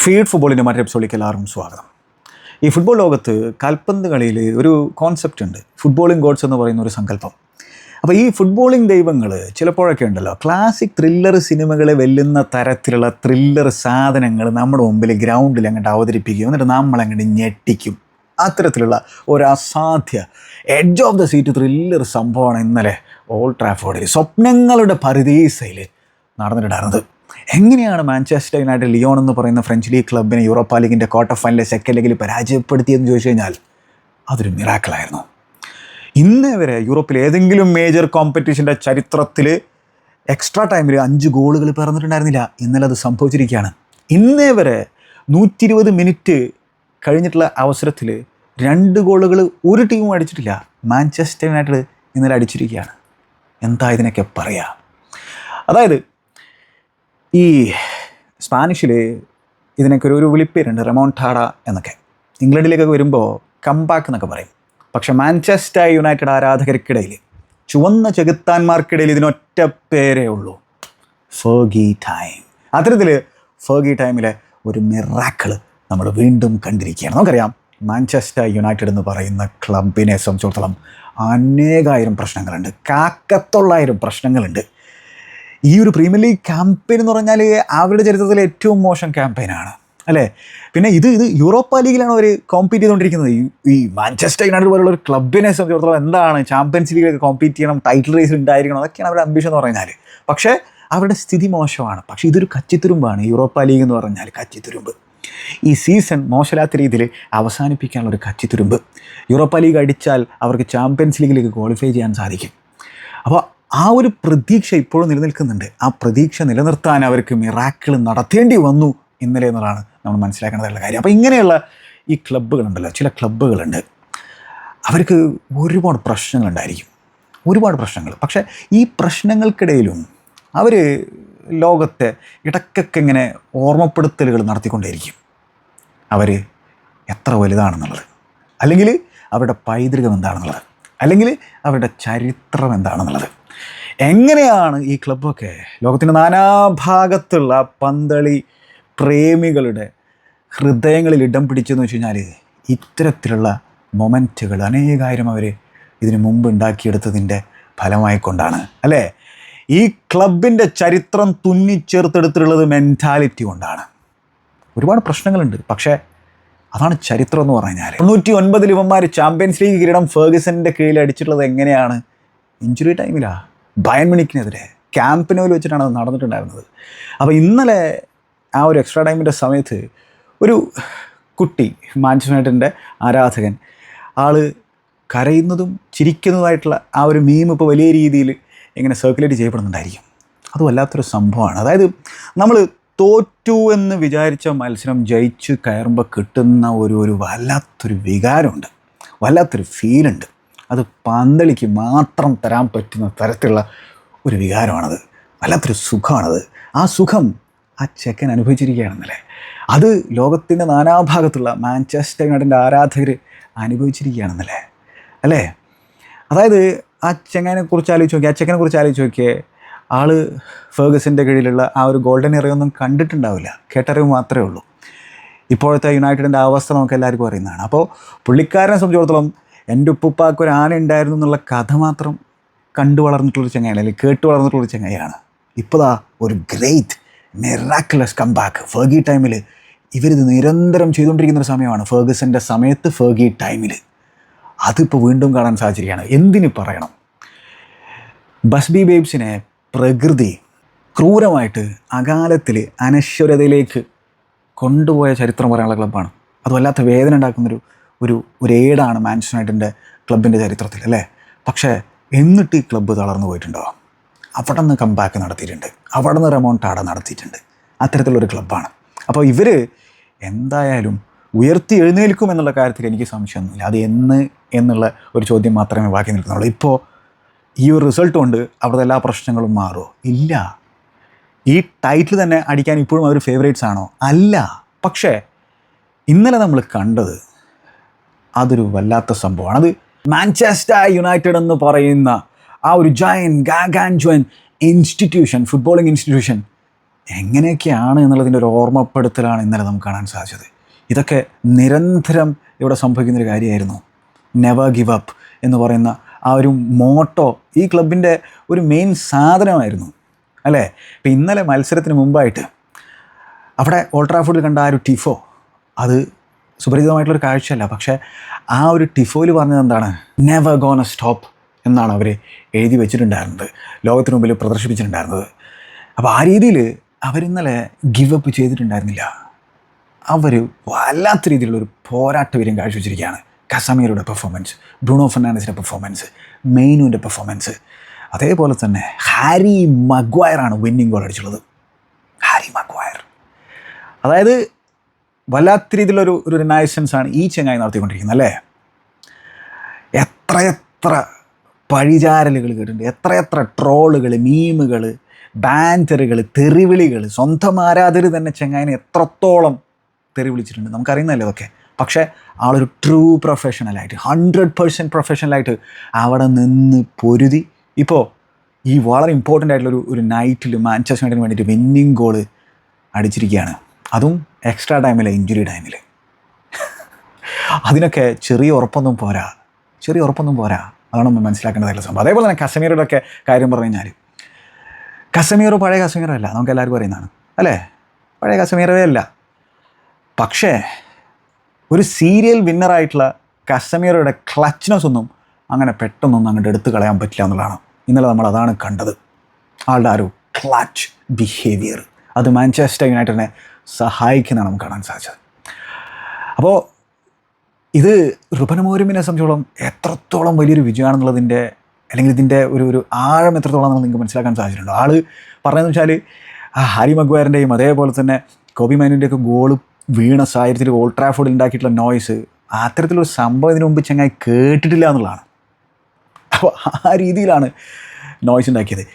Feed ഫുട്ബോളിൻ്റെ മറ്റൊരു എപ്പിസോഡിലേക്ക് എല്ലാവർക്കും സ്വാഗതം. ഈ ഫുട്ബോൾ ലോകത്ത് കാൽപന്ത് കളിയിൽ ഒരു കോൺസെപ്റ്റ് ഉണ്ട്, ഫുട്ബോളിംഗ് ഗോഡ്സ് എന്ന് പറയുന്ന ഒരു സങ്കല്പം. അപ്പോൾ ഈ ഫുട്ബോളിംഗ് ദൈവങ്ങൾ ചിലപ്പോഴൊക്കെ ഉണ്ടല്ലോ, ക്ലാസിക് ത്രില്ലർ സിനിമകളെ വെല്ലുന്ന തരത്തിലുള്ള ത്രില്ലർ സാധനങ്ങൾ നമ്മുടെ മുമ്പിൽ ഗ്രൗണ്ടിൽ അങ്ങോട്ട് അവതരിപ്പിക്കും, എന്നിട്ട് നമ്മളങ്ങോട്ട് ഞെട്ടിക്കും. അത്തരത്തിലുള്ള ഒരു അസാധ്യ edge of the seat thriller സംഭവമാണ് ഇന്നലെ ഓൾഡ് ട്രാഫോർഡിൽ സ്വപ്നങ്ങളുടെ പരദീസയിൽ നടന്നിട്ടുണ്ടായിരുന്നത്. എങ്ങനെയാണ് മാഞ്ചസ്റ്റർ യുണൈറ്റഡ് ലിയോൺ എന്ന് പറയുന്ന ഫ്രഞ്ച് ലീഗ് ക്ലബിനെ യൂറോപ്പ ലീഗിൻ്റെ ക്വാർട്ടർ ഫൈനലിൽ സെക്കൻഡ് ലെഗിൽ പരാജയപ്പെടുത്തിയെന്ന് ചോദിച്ചു കഴിഞ്ഞാൽ അതൊരു മിറാക്കിളായിരുന്നു. ഇന്നേ വരെ യൂറോപ്പിൽ ഏതെങ്കിലും മേജർ കോമ്പറ്റീഷൻ്റെ ചരിത്രത്തിൽ എക്സ്ട്രാ ടൈമിൽ 5 ഗോളുകൾ പിറന്നിട്ടുണ്ടായിരുന്നില്ല. ഇന്നലെ അത് സംഭവിച്ചിരിക്കുകയാണ്. ഇന്നേ വരെ 120 മിനിറ്റ് കഴിഞ്ഞിട്ടുള്ള അവസരത്തിൽ 2 ഗോളുകൾ ഒരു ടീമും അടിച്ചിട്ടില്ല. മാഞ്ചസ്റ്റർ യുണൈറ്റഡ് ഇന്നലെ അടിച്ചിരിക്കുകയാണ്. എന്താ ഇതിനൊക്കെ പറയുക? അതായത് ഈ സ്പാനിഷിൽ ഇതിനൊക്കെ ഒരു വിളിപ്പേരുണ്ട്, റെമോൺടാഡ എന്നൊക്കെ. ഇംഗ്ലണ്ടിലേക്കൊക്കെ വരുമ്പോൾ കംബാക്ക് എന്നൊക്കെ പറയും. പക്ഷെ മാഞ്ചസ്റ്റർ യുണൈറ്റഡ് ആരാധകർക്കിടയിൽ, ചുവന്ന ചെകുത്താന്മാർക്കിടയിൽ ഇതിനൊറ്റ പേരേ ഉള്ളൂ, ഫെർഗി ടൈം. അത്തരത്തിൽ ഫെർഗി ടൈമിലെ ഒരു മിറാക്കിൾ നമ്മൾ വീണ്ടും കണ്ടിരിക്കുകയാണ്. നമുക്കറിയാം, മാഞ്ചസ്റ്റർ യുണൈറ്റഡ് എന്ന് പറയുന്ന ക്ലബിനെ സംബന്ധിച്ചിടത്തോളം അനേകായിരം പ്രശ്നങ്ങളുണ്ട്, കാക്കത്തൊള്ളായിരം പ്രശ്നങ്ങളുണ്ട്. ഈ ഒരു പ്രീമിയർ ലീഗ് ക്യാമ്പയിൻ എന്ന് പറഞ്ഞാൽ അവരുടെ ചരിത്രത്തിലെ ഏറ്റവും മോശം ക്യാമ്പയിനാണ്, അല്ലേ? പിന്നെ ഇത് യൂറോപ്പ ലീഗിലാണ് അവർ കോമ്പീറ്റ് ചെയ്തുകൊണ്ടിരിക്കുന്നത്. ഈ മാഞ്ചസ്റ്റർ യുണൈറ്റഡ് പോലുള്ള ഒരു ക്ലബിനെ സംബന്ധിച്ചിടത്തോളം എന്താണ് ചാമ്പ്യൻസ് ലീഗിലൊക്കെ കോമ്പീറ്റ് ചെയ്യണം, ടൈറ്റിൽ റേസിൽ ഉണ്ടായിരിക്കണം, അതൊക്കെയാണ് അവരുടെ അംബിഷൻ എന്ന് പറഞ്ഞാൽ. പക്ഷേ അവരുടെ സ്ഥിതി മോശമാണ്. പക്ഷേ ഇതൊരു കച്ചിത്തുരുമ്പാണ്. യൂറോപ്പ ലീഗ് എന്ന് പറഞ്ഞാൽ കച്ചിത്തുരുമ്പ്. ഈ സീസൺ മോശമില്ലാത്ത രീതിയിൽ അവസാനിപ്പിക്കാനുള്ളൊരു കച്ചിത്തുരുമ്പ്. യൂറോപ്പ ലീഗ് അടിച്ചാൽ അവർക്ക് ചാമ്പ്യൻസ് ലീഗിലേക്ക് ക്വാളിഫൈ ചെയ്യാൻ സാധിക്കും. അപ്പോൾ ആ ഒരു പ്രതീക്ഷ ഇപ്പോഴും നിലനിൽക്കുന്നുണ്ട്. ആ പ്രതീക്ഷ നിലനിർത്താൻ അവർക്ക് മിറാക്കിൾ നടത്തേണ്ടി വന്നു ഇന്നലെ എന്നുള്ളതാണ് നമ്മൾ മനസ്സിലാക്കേണ്ടതുള്ള കാര്യം. അപ്പോൾ ഇങ്ങനെയുള്ള ഈ ക്ലബ്ബുകളുണ്ടല്ലോ, ചില ക്ലബ്ബുകളുണ്ട്, അവർക്ക് ഒരുപാട് പ്രശ്നങ്ങളുണ്ടായിരിക്കും, ഒരുപാട് പ്രശ്നങ്ങൾ. പക്ഷേ ഈ പ്രശ്നങ്ങൾക്കിടയിലും അവർ ലോകത്തെ ഇടയ്ക്കൊക്കെ ഇങ്ങനെ ഓർമ്മപ്പെടുത്തലുകൾ നടത്തിക്കൊണ്ടേയിരിക്കും. അവർ എത്ര വലുതാണെന്നുള്ളത്, അല്ലെങ്കിൽ അവരുടെ പൈതൃകം എന്താണെന്നുള്ളത്, അല്ലെങ്കിൽ അവരുടെ ചരിത്രം എന്താണെന്നുള്ളത്. എങ്ങനെയാണ് ഈ ക്ലബ്ബൊക്കെ ലോകത്തിൻ്റെ നാനാഭാഗത്തുള്ള പന്തളി പ്രേമികളുടെ ഹൃദയങ്ങളിൽ ഇടം പിടിച്ചെന്ന് വെച്ച് കഴിഞ്ഞാൽ ഇത്തരത്തിലുള്ള മൊമെൻറ്റുകൾ അനേകായിരം അവർ ഇതിനു മുമ്പ് ഉണ്ടാക്കിയെടുത്തതിൻ്റെ ഫലമായിക്കൊണ്ടാണ്, അല്ലേ? ഈ ക്ലബിൻ്റെ ചരിത്രം തുന്നിച്ചേർത്തെടുത്തിട്ടുള്ളത് മെൻറ്റാലിറ്റി കൊണ്ടാണ്. ഒരുപാട് പ്രശ്നങ്ങളുണ്ട്, പക്ഷേ അതാണ് ചരിത്രം എന്ന് പറഞ്ഞാൽ. 99 ഇവന്മാർ ചാമ്പ്യൻസ് ലീഗ് കിരീടം ഫെർഗസൻ്റെ കീഴിൽ അടിച്ചിട്ടുള്ളത് എങ്ങനെയാണ്? ഇഞ്ചുറി ടൈമിലാണ്, ബയൺ മ്യൂണിക്കിനെതിരെ ക്യാമ്പ് നൗവിൽ വെച്ചിട്ടാണ് അത് നടന്നിട്ടുണ്ടായിരുന്നത്. അപ്പോൾ ഇന്നലെ ആ ഒരു എക്സ്ട്രാ ടൈമിൻ്റെ സമയത്ത് ഒരു കുട്ടി, മാഞ്ചസ്റ്റർ യുണൈറ്റഡിൻ്റെ ആരാധകൻ, ആൾ കരയുന്നതും ചിരിക്കുന്നതുമായിട്ടുള്ള ആ ഒരു മീം ഇപ്പോൾ വലിയ രീതിയിൽ ഇങ്ങനെ സർക്കുലേറ്റ് ചെയ്യപ്പെടുന്നുണ്ടായിരിക്കും. അത് വല്ലാത്തൊരു സംഭവമാണ്. അതായത് നമ്മൾ തോറ്റു എന്ന് വിചാരിച്ച മത്സരം ജയിച്ച് കയറുമ്പോൾ കിട്ടുന്ന ഒരു വല്ലാത്തൊരു വികാരമുണ്ട്, വല്ലാത്തൊരു ഫീലുണ്ട്. അത് പന്തളിക്ക് മാത്രം തരാൻ പറ്റുന്ന തരത്തിലുള്ള ഒരു വികാരമാണത്. വല്ലാത്തൊരു സുഖമാണത്. ആ സുഖം ആ ചെക്കൻ അനുഭവിച്ചിരിക്കുകയാണെന്നല്ലേ. അത് ലോകത്തിൻ്റെ നാനാഭാഗത്തുള്ള മാഞ്ചസ്റ്റർ യുണൈറ്റഡിൻ്റെ ആരാധകർ അനുഭവിച്ചിരിക്കുകയാണെന്നല്ലേ, അല്ലേ? അതായത് ആ ചെക്കനെക്കുറിച്ച് ആലോചിച്ച് നോക്കിയേ. ആൾ ഫെർഗസൻ്റെ കീഴിലുള്ള ആ ഒരു ഗോൾഡൻ എറയൊന്നും കണ്ടിട്ടുണ്ടാവില്ല, കേട്ടറിവ് മാത്രമേ ഉള്ളൂ. ഇപ്പോഴത്തെ യുണൈറ്റഡിൻ്റെ അവസ്ഥ നമുക്ക് എല്ലാവർക്കും അറിയുന്നതാണ്. അപ്പോൾ പുള്ളിക്കാരനെ സംബന്ധിച്ചിടത്തോളം എൻ്റെ ഉപ്പുപ്പാക്ക് ഒരു ആന ഉണ്ടായിരുന്നു എന്നുള്ള കഥ മാത്രം കണ്ടു വളർന്നിട്ടുള്ളൊരു ചങ്ങായാണ്, അല്ലെങ്കിൽ കേട്ട് വളർന്നിട്ടുള്ളൊരു ചങ്ങായാണ്. ഇപ്പോൾ ഒരു ഗ്രേറ്റ് മിറാക്കുലസ് കംബാക്ക് ഫെർഗി ടൈമിൽ ഇവരിത് നിരന്തരം ചെയ്തുകൊണ്ടിരിക്കുന്നൊരു സമയമാണ്. ഫെർഗസൻ്റെ സമയത്ത് ഫെർഗി ടൈമിൽ അതിപ്പോൾ വീണ്ടും കാണാൻ സാധിച്ചിരിക്കുകയാണ്. എന്തിന് പറയണം, ബസ്ബി ബേബ്സിനെ പ്രകൃതി ക്രൂരമായിട്ട് അകാലത്തിൽ അനശ്വരതയിലേക്ക് കൊണ്ടുപോയ ചരിത്രം പറയാനുള്ള ക്ലബ്ബാണ്. അത് വല്ലാത്ത വേദന ഉണ്ടാക്കുന്നൊരു ഏടാണ് മാഞ്ചസ്റ്റർ യുണൈറ്റഡിൻ്റെ ക്ലബിൻ്റെ ചരിത്രത്തിൽ, അല്ലേ? പക്ഷേ എന്നിട്ട് ഈ ക്ലബ്ബ് തളർന്നു പോയിട്ടുണ്ടോ? അവിടെ നിന്ന് കംബാക്ക് നടത്തിയിട്ടുണ്ട്, അവിടെ നിന്ന് റെമോൺടാഡ നടത്തിയിട്ടുണ്ട്. അത്തരത്തിലുള്ളൊരു ക്ലബ്ബാണ്. അപ്പോൾ ഇവർ എന്തായാലും ഉയർത്തി എഴുന്നേൽക്കും എന്നുള്ള കാര്യത്തിൽ എനിക്ക് സംശയമൊന്നുമില്ല. അത് എന്നുള്ള ഒരു ചോദ്യം മാത്രമേ ബാക്കി നിൽക്കുന്നുള്ളൂ. ഇപ്പോൾ ഈ ഒരു റിസൾട്ട് കൊണ്ട് അവിടുത്തെ എല്ലാ പ്രശ്നങ്ങളും മാറുമോ? ഇല്ല. ഈ ടൈറ്റിൽ തന്നെ അടിക്കാൻ ഇപ്പോഴും അവർ ഫേവറേറ്റ്സ് ആണോ? അല്ല. പക്ഷേ ഇന്നലെ നമ്മൾ കണ്ടത് അതൊരു വല്ലാത്ത സംഭവമാണ്. അത് മാഞ്ചസ്റ്റർ യുണൈറ്റഡ് എന്ന് പറയുന്ന ആ ഒരു ഗാഗാൻജോൻ ഇൻസ്റ്റിറ്റ്യൂഷൻ, ഫുട്ബോളിംഗ് ഇൻസ്റ്റിറ്റ്യൂഷൻ എങ്ങനെയൊക്കെയാണ് എന്നുള്ളതിൻ്റെ ഒരു ഓർമ്മപ്പെടുത്തലാണ് ഇന്നലെ നമുക്ക് കാണാൻ സാധിച്ചത്. ഇതൊക്കെ നിരന്തരം ഇവിടെ സംഭവിക്കുന്നൊരു കാര്യമായിരുന്നു. നെവർ ഗിവ് അപ്പ് എന്ന് പറയുന്ന ആ ഒരു മോട്ടോ ഈ ക്ലബിൻ്റെ ഒരു മെയിൻ സാധനമായിരുന്നു അല്ലേ. ഇപ്പം ഇന്നലെ മത്സരത്തിന് മുമ്പായിട്ട് അവിടെ ഓൾഡ് ട്രാഫോർഡിൽ കണ്ട ആ ഒരു ടിഫോ അത് സുപരിചിതമായിട്ടുള്ളൊരു കാഴ്ചയല്ല. പക്ഷേ ആ ഒരു ടിഫോയിൽ പറഞ്ഞത് എന്താണ്? നെവർ ഗോണ സ്റ്റോപ്പ് എന്നാണ് അവർ എഴുതി വെച്ചിട്ടുണ്ടായിരുന്നത്, ലോകത്തിന് മുമ്പിൽ പ്രദർശിപ്പിച്ചിട്ടുണ്ടായിരുന്നത്. അപ്പോൾ ആ രീതിയിൽ അവരിന്നലെ ഗിവ് അപ്പ് ചെയ്തിട്ടുണ്ടായിരുന്നില്ല. അവർ വല്ലാത്ത രീതിയിലുള്ളൊരു പോരാട്ടവീര്യം കാഴ്ചവെച്ചിരിക്കുകയാണ്. കസമീറയുടെ പെർഫോമൻസ്, ബ്രൂണോ ഫെർണാണ്ടസിൻ്റെ പെർഫോമൻസ്, മെയിനുവിൻ്റെ പെർഫോമൻസ്, അതേപോലെ തന്നെ ഹാരി മഗ്വയറാണ് വിന്നിംഗ് ഗോൾ അടിച്ചുള്ളത്. ഹാരി മഗ്വയർ അതായത് വല്ലാത്ത രീതിയിലൊരു റിനൈസൻസാണ് ഈ ചെങ്ങായി നടത്തിക്കൊണ്ടിരിക്കുന്നത് അല്ലേ. എത്രയെത്ര പഴിചാരലുകൾ കേട്ടിട്ടുണ്ട്, എത്രയെത്ര ട്രോളുകൾ, മീമുകൾ, ബാൻറ്ററുകൾ, തെറിവിളികൾ. സ്വന്തം ആരാധകർ തന്നെ ചെങ്ങായിനെ എത്രത്തോളം തെറി വിളിച്ചിട്ടുണ്ട് നമുക്കറിയുന്നതല്ലേ അതൊക്കെ. പക്ഷേ ആളൊരു ട്രൂ പ്രൊഫഷണലായിട്ട് 100% പ്രൊഫഷണലായിട്ട് അവിടെ നിന്ന് പൊരുതി ഇപ്പോൾ ഈ വളരെ ഇമ്പോർട്ടൻ്റ് ആയിട്ടുള്ളൊരു നൈറ്റിൽ മാഞ്ചസ്റ്റർ യുണൈറ്റഡിന് വേണ്ടിയിട്ട് വിന്നിങ് ഗോള് അടിച്ചിരിക്കുകയാണ്. അതും എക്സ്ട്രാ ടൈമിൽ, ഇഞ്ചുറി ടൈമിൽ. അതിനൊക്കെ ചെറിയ ഉറപ്പൊന്നും പോരാ. അതാണ് നമ്മൾ മനസ്സിലാക്കേണ്ടതായിട്ടുള്ള സംഭവം. അതേപോലെ തന്നെ കസമീറയുടെ ഒക്കെ കാര്യം പറഞ്ഞു കഴിഞ്ഞാൽ കസമീറോ പഴയ കസമീറോ അല്ല, നമുക്ക് എല്ലാവർക്കും അറിയുന്നതാണ് അല്ലേ. പഴയ കസമീറോവേ അല്ല. പക്ഷേ ഒരു സീരിയൽ വിന്നറായിട്ടുള്ള കസമീറോയുടെ ക്ലച്ച്നെസ് ഒന്നും അങ്ങനെ പെട്ടെന്നൊന്നും അങ്ങോട്ട് എടുത്തു കളയാൻ പറ്റില്ല എന്നുള്ളതാണ്. ഇന്നലെ നമ്മൾ അതാണ് കണ്ടത്. ആളുടെ ആ ഒരു ക്ലച്ച് ബിഹേവിയർ അത് മാഞ്ചസ്റ്റർ യുണൈറ്റഡിനെ സഹായിക്കുന്നതാണ് നമുക്ക് കാണാൻ സാധിച്ചത്. അപ്പോൾ ഇത് റുബൻ അമോരിമിനെ സംബന്ധിച്ചോളം എത്രത്തോളം വലിയൊരു വിജയമാണെന്നുള്ളതിൻ്റെ, അല്ലെങ്കിൽ ഇതിൻ്റെ ഒരു ആഴം എത്രത്തോളം നമ്മൾ നിങ്ങൾക്ക് മനസ്സിലാക്കാൻ സാധിച്ചിട്ടുണ്ടോ. ആൾ പറഞ്ഞതെന്ന് വെച്ചാൽ ആ ഹാരി മഗ്വയറിൻ്റെയും അതേപോലെ തന്നെ കോബി മൈനുവിൻ്റെയൊക്കെ ഗോള് വീണ സാഹചര്യത്തിൽ ഓൾഡ് ട്രാഫോർഡിൽ ഉണ്ടാക്കിയിട്ടുള്ള നോയ്സ്, അത്തരത്തിലൊരു സംഭവം ഇതിനു മുമ്പ് ചങ്ങായി കേട്ടിട്ടില്ല എന്നുള്ളതാണ്. അപ്പോൾ ആ രീതിയിലാണ് നോയ്സ് ഉണ്ടാക്കിയത്.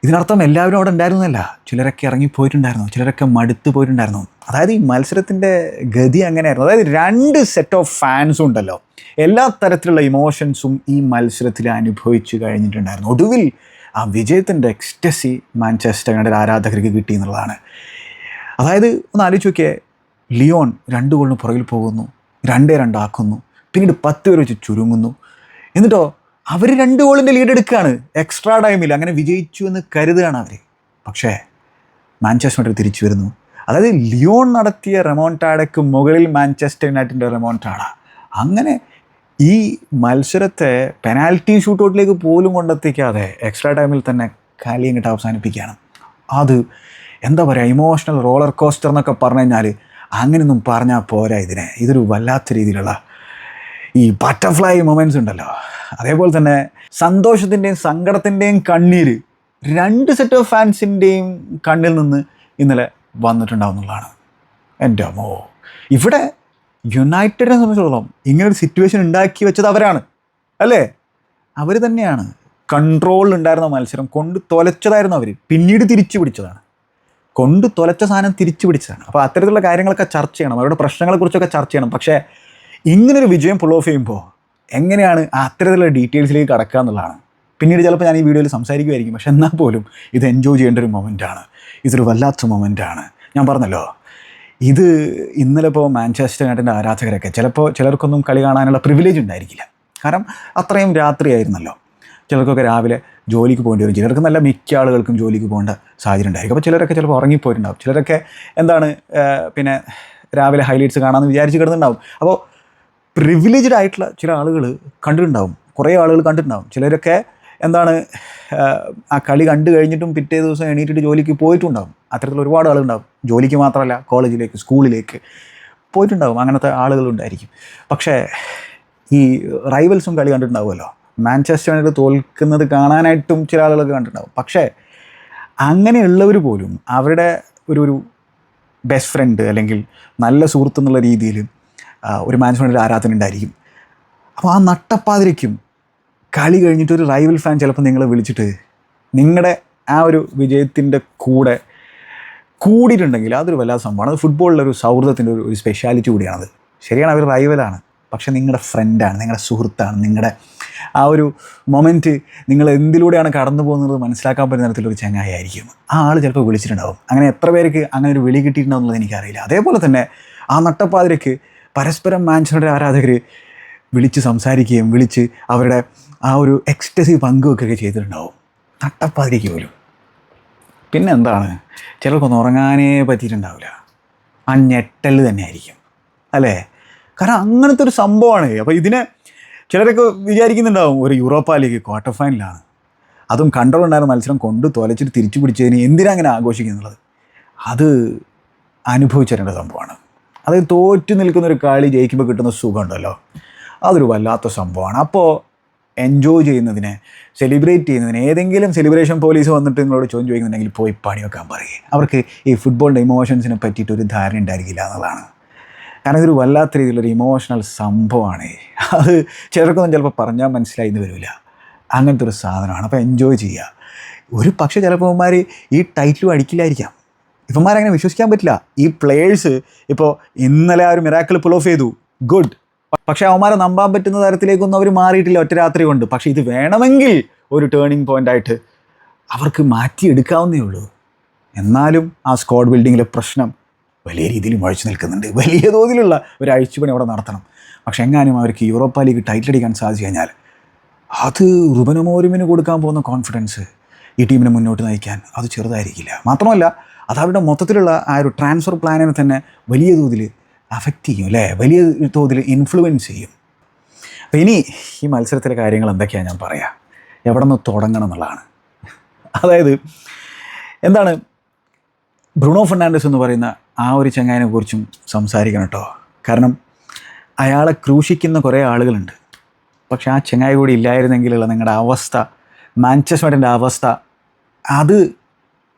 ഇതിനർത്ഥം എല്ലാവരും അവിടെ ഉണ്ടായിരുന്നല്ല, ചിലരൊക്കെ ഇറങ്ങിപ്പോയിട്ടുണ്ടായിരുന്നു, ചിലരൊക്കെ മടുത്ത് പോയിട്ടുണ്ടായിരുന്നു. അതായത് ഈ മത്സരത്തിൻ്റെ ഗതി അങ്ങനെയായിരുന്നു. അതായത് 2 സെറ്റ് ഓഫ് ഫാൻസും ഉണ്ടല്ലോ, എല്ലാ തരത്തിലുള്ള ഇമോഷൻസും ഈ മത്സരത്തിൽ അനുഭവിച്ചു കഴിഞ്ഞിട്ടുണ്ടായിരുന്നു. ഒടുവിൽ ആ വിജയത്തിൻ്റെ എക്സ്റ്റസി മാഞ്ചസ്റ്റർ യുണൈറ്റഡ് ആരാധകർക്ക് കിട്ടി എന്നുള്ളതാണ്. അതായത് ഒന്ന് ആലോചിച്ച് നോക്കിയേ, ലിയോൺ 2 ഗോളിന് പുറകിൽ പോകുന്നു, 2-2 ആക്കുന്നു, പിന്നീട് 10 പേര് വെച്ച് ചുരുങ്ങുന്നു. എന്നിട്ടോ അവർ 2 ഗോളിൻ്റെ ലീഡ് എടുക്കുകയാണ് എക്സ്ട്രാ ടൈമിൽ. അങ്ങനെ വിജയിച്ചു എന്ന് കരുതുകയാണ് അവർ. പക്ഷേ മാഞ്ചസ്റ്റർ യുണൈറ്റഡ് തിരിച്ചു വരുന്നു. അതായത് ലിയോൺ നടത്തിയ റെമോൺടാഡയ്ക്ക് മുകളിൽ മാഞ്ചസ്റ്റർ യുണൈറ്റഡിൻ്റെ റെമോൺടാഡ. അങ്ങനെ ഈ മത്സരത്തെ പെനാൽറ്റി ഷൂട്ടൗട്ടിലേക്ക് പോലും കൊണ്ടെത്തിക്കാതെ എക്സ്ട്രാ ടൈമിൽ തന്നെ കളി ഇങ്ങോട്ട് അവസാനിപ്പിക്കുകയാണ്. അത് എന്താ പറയുക, ഇമോഷണൽ റോളർ കോസ്റ്റർ എന്നൊക്കെ പറഞ്ഞു കഴിഞ്ഞാൽ അങ്ങനെയൊന്നും പറഞ്ഞാൽ പോരാ. ഇതൊരു വല്ലാത്ത രീതിയിലുള്ള ഈ ബട്ടർഫ്ലൈ മൊമെൻറ്റ്സ് ഉണ്ടല്ലോ, അതേപോലെ തന്നെ സന്തോഷത്തിൻ്റെയും സങ്കടത്തിൻ്റെയും കണ്ണീര് 2 സെറ്റ് ഓഫ് ഫാൻസിൻ്റെയും കണ്ണിൽ നിന്ന് ഇന്നലെ വന്നിട്ടുണ്ടാവുന്നതാണ്. എൻ്റെ അമ്മോ, ഇവിടെ യുണൈറ്റഡിനെ സംബന്ധിച്ചിടത്തോളം ഇങ്ങനൊരു സിറ്റുവേഷൻ ഉണ്ടാക്കി വെച്ചത് അവരാണ് അല്ലേ. അവർ തന്നെയാണ്. കൺട്രോളിലുണ്ടായിരുന്ന മത്സരം കൊണ്ട് തൊലച്ചതായിരുന്നു അവർ, പിന്നീട് തിരിച്ചു പിടിച്ചതാണ്. കൊണ്ട് തൊലച്ച സാധനം തിരിച്ചു പിടിച്ചതാണ്. അപ്പോൾ അത്തരത്തിലുള്ള കാര്യങ്ങളൊക്കെ ചർച്ച ചെയ്യണം, അവരുടെ പ്രശ്നങ്ങളെക്കുറിച്ചൊക്കെ ചർച്ച ചെയ്യണം. പക്ഷേ ഇങ്ങനൊരു വിജയം പുൾ ഓഫ് ചെയ്യുമ്പോൾ എങ്ങനെയാണ് അത്തരത്തിലുള്ള ഡീറ്റെയിൽസിലേക്ക് കടക്കുക എന്നുള്ളതാണ്. പിന്നീട് ചിലപ്പോൾ ഞാൻ ഈ വീഡിയോയിൽ സംസാരിക്കുമായിരിക്കും. പക്ഷെ എന്നാൽ പോലും ഇത് എൻജോയ് ചെയ്യേണ്ട ഒരു മൊമെൻറ്റാണ്. ഇതൊരു വല്ലാത്ത മൊമെൻറ്റാണ്. ഞാൻ പറഞ്ഞല്ലോ, ഇത് ഇന്നലെ ഇപ്പോൾ മാഞ്ചസ്റ്റർ യുണൈറ്റഡിൻ്റെ ആരാധകരൊക്കെ ചിലർക്കൊന്നും കളി കാണാനുള്ള പ്രിവിലേജ് ഉണ്ടായിരിക്കില്ല. കാരണം അത്രയും രാത്രിയായിരുന്നല്ലോ. ചിലർക്കൊക്കെ രാവിലെ ജോലിക്ക് പോകേണ്ടി വരും, ചിലർക്ക് നല്ല മിക്ക ആളുകൾക്കും ജോലിക്ക് പോകേണ്ട സാഹചര്യം ഉണ്ടായിരിക്കും. അപ്പോൾ ചിലരൊക്കെ ചിലപ്പോൾ ഉറങ്ങിപ്പോയിട്ടുണ്ടാവും, ചിലരൊക്കെ പിന്നെ രാവിലെ ഹൈലൈറ്റ്സ് കാണാമെന്ന് വിചാരിച്ച് കിടന്നുണ്ടാവും. അപ്പോൾ പ്രിവിലേജ്ഡ് ആയിട്ടുള്ള ചില ആളുകൾ കണ്ടിട്ടുണ്ടാവും, കുറേ ആളുകൾ കണ്ടിട്ടുണ്ടാവും. ചിലരൊക്കെ ആ കളി കണ്ടു കഴിഞ്ഞിട്ടും പിറ്റേ ദിവസം എണീറ്റിട്ട് ജോലിക്ക് പോയിട്ടുണ്ടാവും. അത്തരത്തിലുള്ള ഒരുപാട് ആളുകളുണ്ടാവും. ജോലിക്ക് മാത്രമല്ല, കോളേജിലേക്ക്, സ്കൂളിലേക്ക് പോയിട്ടുണ്ടാവും. അങ്ങനത്തെ ആളുകളുണ്ടായിരിക്കും. പക്ഷേ ഈ റൈവൽസും കളി കണ്ടിട്ടുണ്ടാവുമല്ലോ. മാഞ്ചസ്റ്റർ യുണൈറ്റഡ് തോൽക്കുന്നത് കാണാനായിട്ടും ചില ആളുകളൊക്കെ കണ്ടിട്ടുണ്ടാവും. പക്ഷേ അങ്ങനെയുള്ളവർ പോലും അവരുടെ ഒരു ബെസ്റ്റ് ഫ്രണ്ട് അല്ലെങ്കിൽ നല്ല സുഹൃത്ത് എന്നുള്ള രീതിയിൽ ഒരു മാഞ്ചസ്റ്റർ യുണൈറ്റഡ് ആരാധന ഉണ്ടായിരിക്കും. അപ്പോൾ ആ നട്ടപ്പാതിരിക്കും കളി കഴിഞ്ഞിട്ട് ഒരു റൈവൽ ഫാൻ ചിലപ്പോൾ നിങ്ങളെ വിളിച്ചിട്ട് നിങ്ങളുടെ ആ ഒരു വിജയത്തിൻ്റെ കൂടെ കൂടിയിട്ടുണ്ടെങ്കിൽ അതൊരു വല്ലാത്ത സംഭവമാണ്. അത് ഫുട്ബോളിലൊരു സൗഹൃദത്തിൻ്റെ ഒരു സ്പെഷ്യാലിറ്റി കൂടിയാണത്. ശരിയാണ്, അവർ റൈവലാണ്, പക്ഷേ നിങ്ങളുടെ ഫ്രണ്ടാണ്, നിങ്ങളുടെ സുഹൃത്താണ്, നിങ്ങളുടെ ആ ഒരു മൊമെൻറ്റ് നിങ്ങൾ എന്തിലൂടെയാണ് കടന്നു പോകുന്നത് മനസ്സിലാക്കാൻ പറ്റുന്ന തരത്തിലൊരു ചങ്ങായി ആയിരിക്കും. ആ ആൾ ചിലപ്പോൾ വിളിച്ചിട്ടുണ്ടാവും. അങ്ങനെ എത്ര പേർക്ക് അങ്ങനെ ഒരു വിളി കിട്ടിയിട്ടുണ്ടാവും എന്നുള്ളത് എനിക്കറിയില്ല. അതേപോലെ തന്നെ ആ നട്ടപ്പാതിരക്ക് പരസ്പരം മാഞ്ചസ്റ്റർ ആരാധകർ വിളിച്ച് സംസാരിക്കുകയും വിളിച്ച് അവരുടെ ആ ഒരു എക്സ്റ്റസി പങ്കുവെക്കുകയൊക്കെ ചെയ്തിട്ടുണ്ടാവും നട്ടപ്പാതിരയ്ക്ക് പോലും. പിന്നെ എന്താണ്, ചിലർക്കൊന്നും ഉറങ്ങാനേ പറ്റിയിട്ടുണ്ടാവില്ല. ആ ഞെട്ടൽ തന്നെ ആയിരിക്കും അല്ലേ? കാരണം അങ്ങനത്തെ ഒരു സംഭവമാണ്. അപ്പോൾ ഇതിനെ ചിലരൊക്കെ വിചാരിക്കുന്നുണ്ടാവും ഒരു യൂറോപ്പ ലീഗ് ക്വാർട്ടർ ഫൈനലാണ്, അതും കണ്ടറുണ്ടായിരുന്ന മത്സരം കൊണ്ട് തോലച്ചിട്ട് തിരിച്ചു പിടിച്ചതിന് എന്തിനാ അങ്ങനെ ആഘോഷിക്കുന്നുള്ളത്. അത് അനുഭവിച്ചേരേണ്ട സംഭവമാണ്. അത് തോറ്റു നിൽക്കുന്നൊരു കളി ജയിക്കുമ്പോൾ കിട്ടുന്ന സുഖമുണ്ടല്ലോ, അതൊരു വല്ലാത്ത സംഭവമാണ്. അപ്പോൾ എൻജോയ് ചെയ്യുന്നതിന്, സെലിബ്രേറ്റ് ചെയ്യുന്നതിന് ഏതെങ്കിലും സെലിബ്രേഷൻ പോലീസ് വന്നിട്ട് നിങ്ങളോട് ചോദ്യം ചോദിക്കുന്നുണ്ടെങ്കിൽ പോയി പണി വെക്കാൻ പറയുക. അവർക്ക് ഈ ഫുട്ബോളിൻ്റെ ഇമോഷൻസിനെ പറ്റിയിട്ടൊരു ധാരണ ഉണ്ടായിരിക്കില്ല എന്നുള്ളതാണ്. കാരണം ഇതൊരു വല്ലാത്ത രീതിയിലൊരു ഇമോഷണൽ സംഭവമാണ്. അത് ചിലർക്കൊന്നും ചിലപ്പോൾ പറഞ്ഞാൽ മനസ്സിലായി എന്ന് വരില്ല. അങ്ങനത്തെ ഒരു സാധനമാണ്. അപ്പോൾ എൻജോയ് ചെയ്യുക. ഒരു പക്ഷേ ചിലപ്പോൾ ഇവന്മാർ ഈ ടൈറ്റിലും അടിക്കില്ലായിരിക്കാം. ഇവന്മാരങ്ങനെ വിശ്വസിക്കാൻ പറ്റില്ല. ഈ പ്ലേയേഴ്സ് ഇപ്പോൾ ഇന്നലെ ആ ഒരു മിറാക്കിൾ പുൾ ഓഫ് ചെയ്തു, ഗുഡ്. പക്ഷേ അവന്മാരെ നമ്പാൻ പറ്റുന്ന തരത്തിലേക്കൊന്നും അവർ മാറിയിട്ടില്ല ഒറ്റ രാത്രി കൊണ്ട്. പക്ഷേ ഇത് വേണമെങ്കിൽ ഒരു ടേണിംഗ് പോയിൻ്റായിട്ട് അവർക്ക് മാറ്റിയെടുക്കാവുന്നേ ഉള്ളൂ. എന്നാലും ആ സ്ക്വാഡ് ബിൽഡിങ്ങിലെ പ്രശ്നം വലിയ രീതിയിൽ മുഴച്ചു നിൽക്കുന്നുണ്ട്. വലിയ തോതിലുള്ള ഒരു അഴിച്ചുപണി അവിടെ നടത്തണം. പക്ഷെ എങ്ങാനും അവർക്ക് യൂറോപ്പ ലീഗ് ടൈറ്റിൽ അടിക്കാൻ സാധിച്ചു കഴിഞ്ഞാൽ അത് റുബൻ അമോരിമിന് കൊടുക്കാൻ പോകുന്ന കോൺഫിഡൻസ് ഈ ടീമിനെ മുന്നോട്ട് നയിക്കാൻ അത് ചെറുതായിരിക്കില്ല. മാത്രമല്ല അത് അവരുടെ മൊത്തത്തിലുള്ള ആ ഒരു ട്രാൻസ്ഫർ പ്ലാനിനെ തന്നെ വലിയ തോതിൽ അഫക്റ്റ് ചെയ്യും അല്ലേ, വലിയ തോതിൽ ഇൻഫ്ലുവൻസ് ചെയ്യും. അപ്പോൾ ഇനി ഈ മത്സരത്തിലെ കാര്യങ്ങൾ എന്തൊക്കെയാണ് ഞാൻ പറയാം, എവിടെ നിന്ന് തുടങ്ങണം എന്നുള്ളതാണ്. അതായത് എന്താണ്, ബ്രൂണോ ഫെർണാണ്ടസ് എന്ന് പറയുന്ന ആ ഒരു ചങ്ങായിനെ കുറിച്ചും സംസാരിക്കണം കേട്ടോ. കാരണം അയാളെ ക്രൂശിക്കുന്ന കുറേ ആളുകളുണ്ട്. പക്ഷെ ആ ചങ്ങായി കൂടി ഇല്ലായിരുന്നെങ്കിലുള്ള നിങ്ങളുടെ അവസ്ഥ, മാഞ്ചസ്റ്റർ യുണൈറ്റഡിൻ്റെ അവസ്ഥ, അത്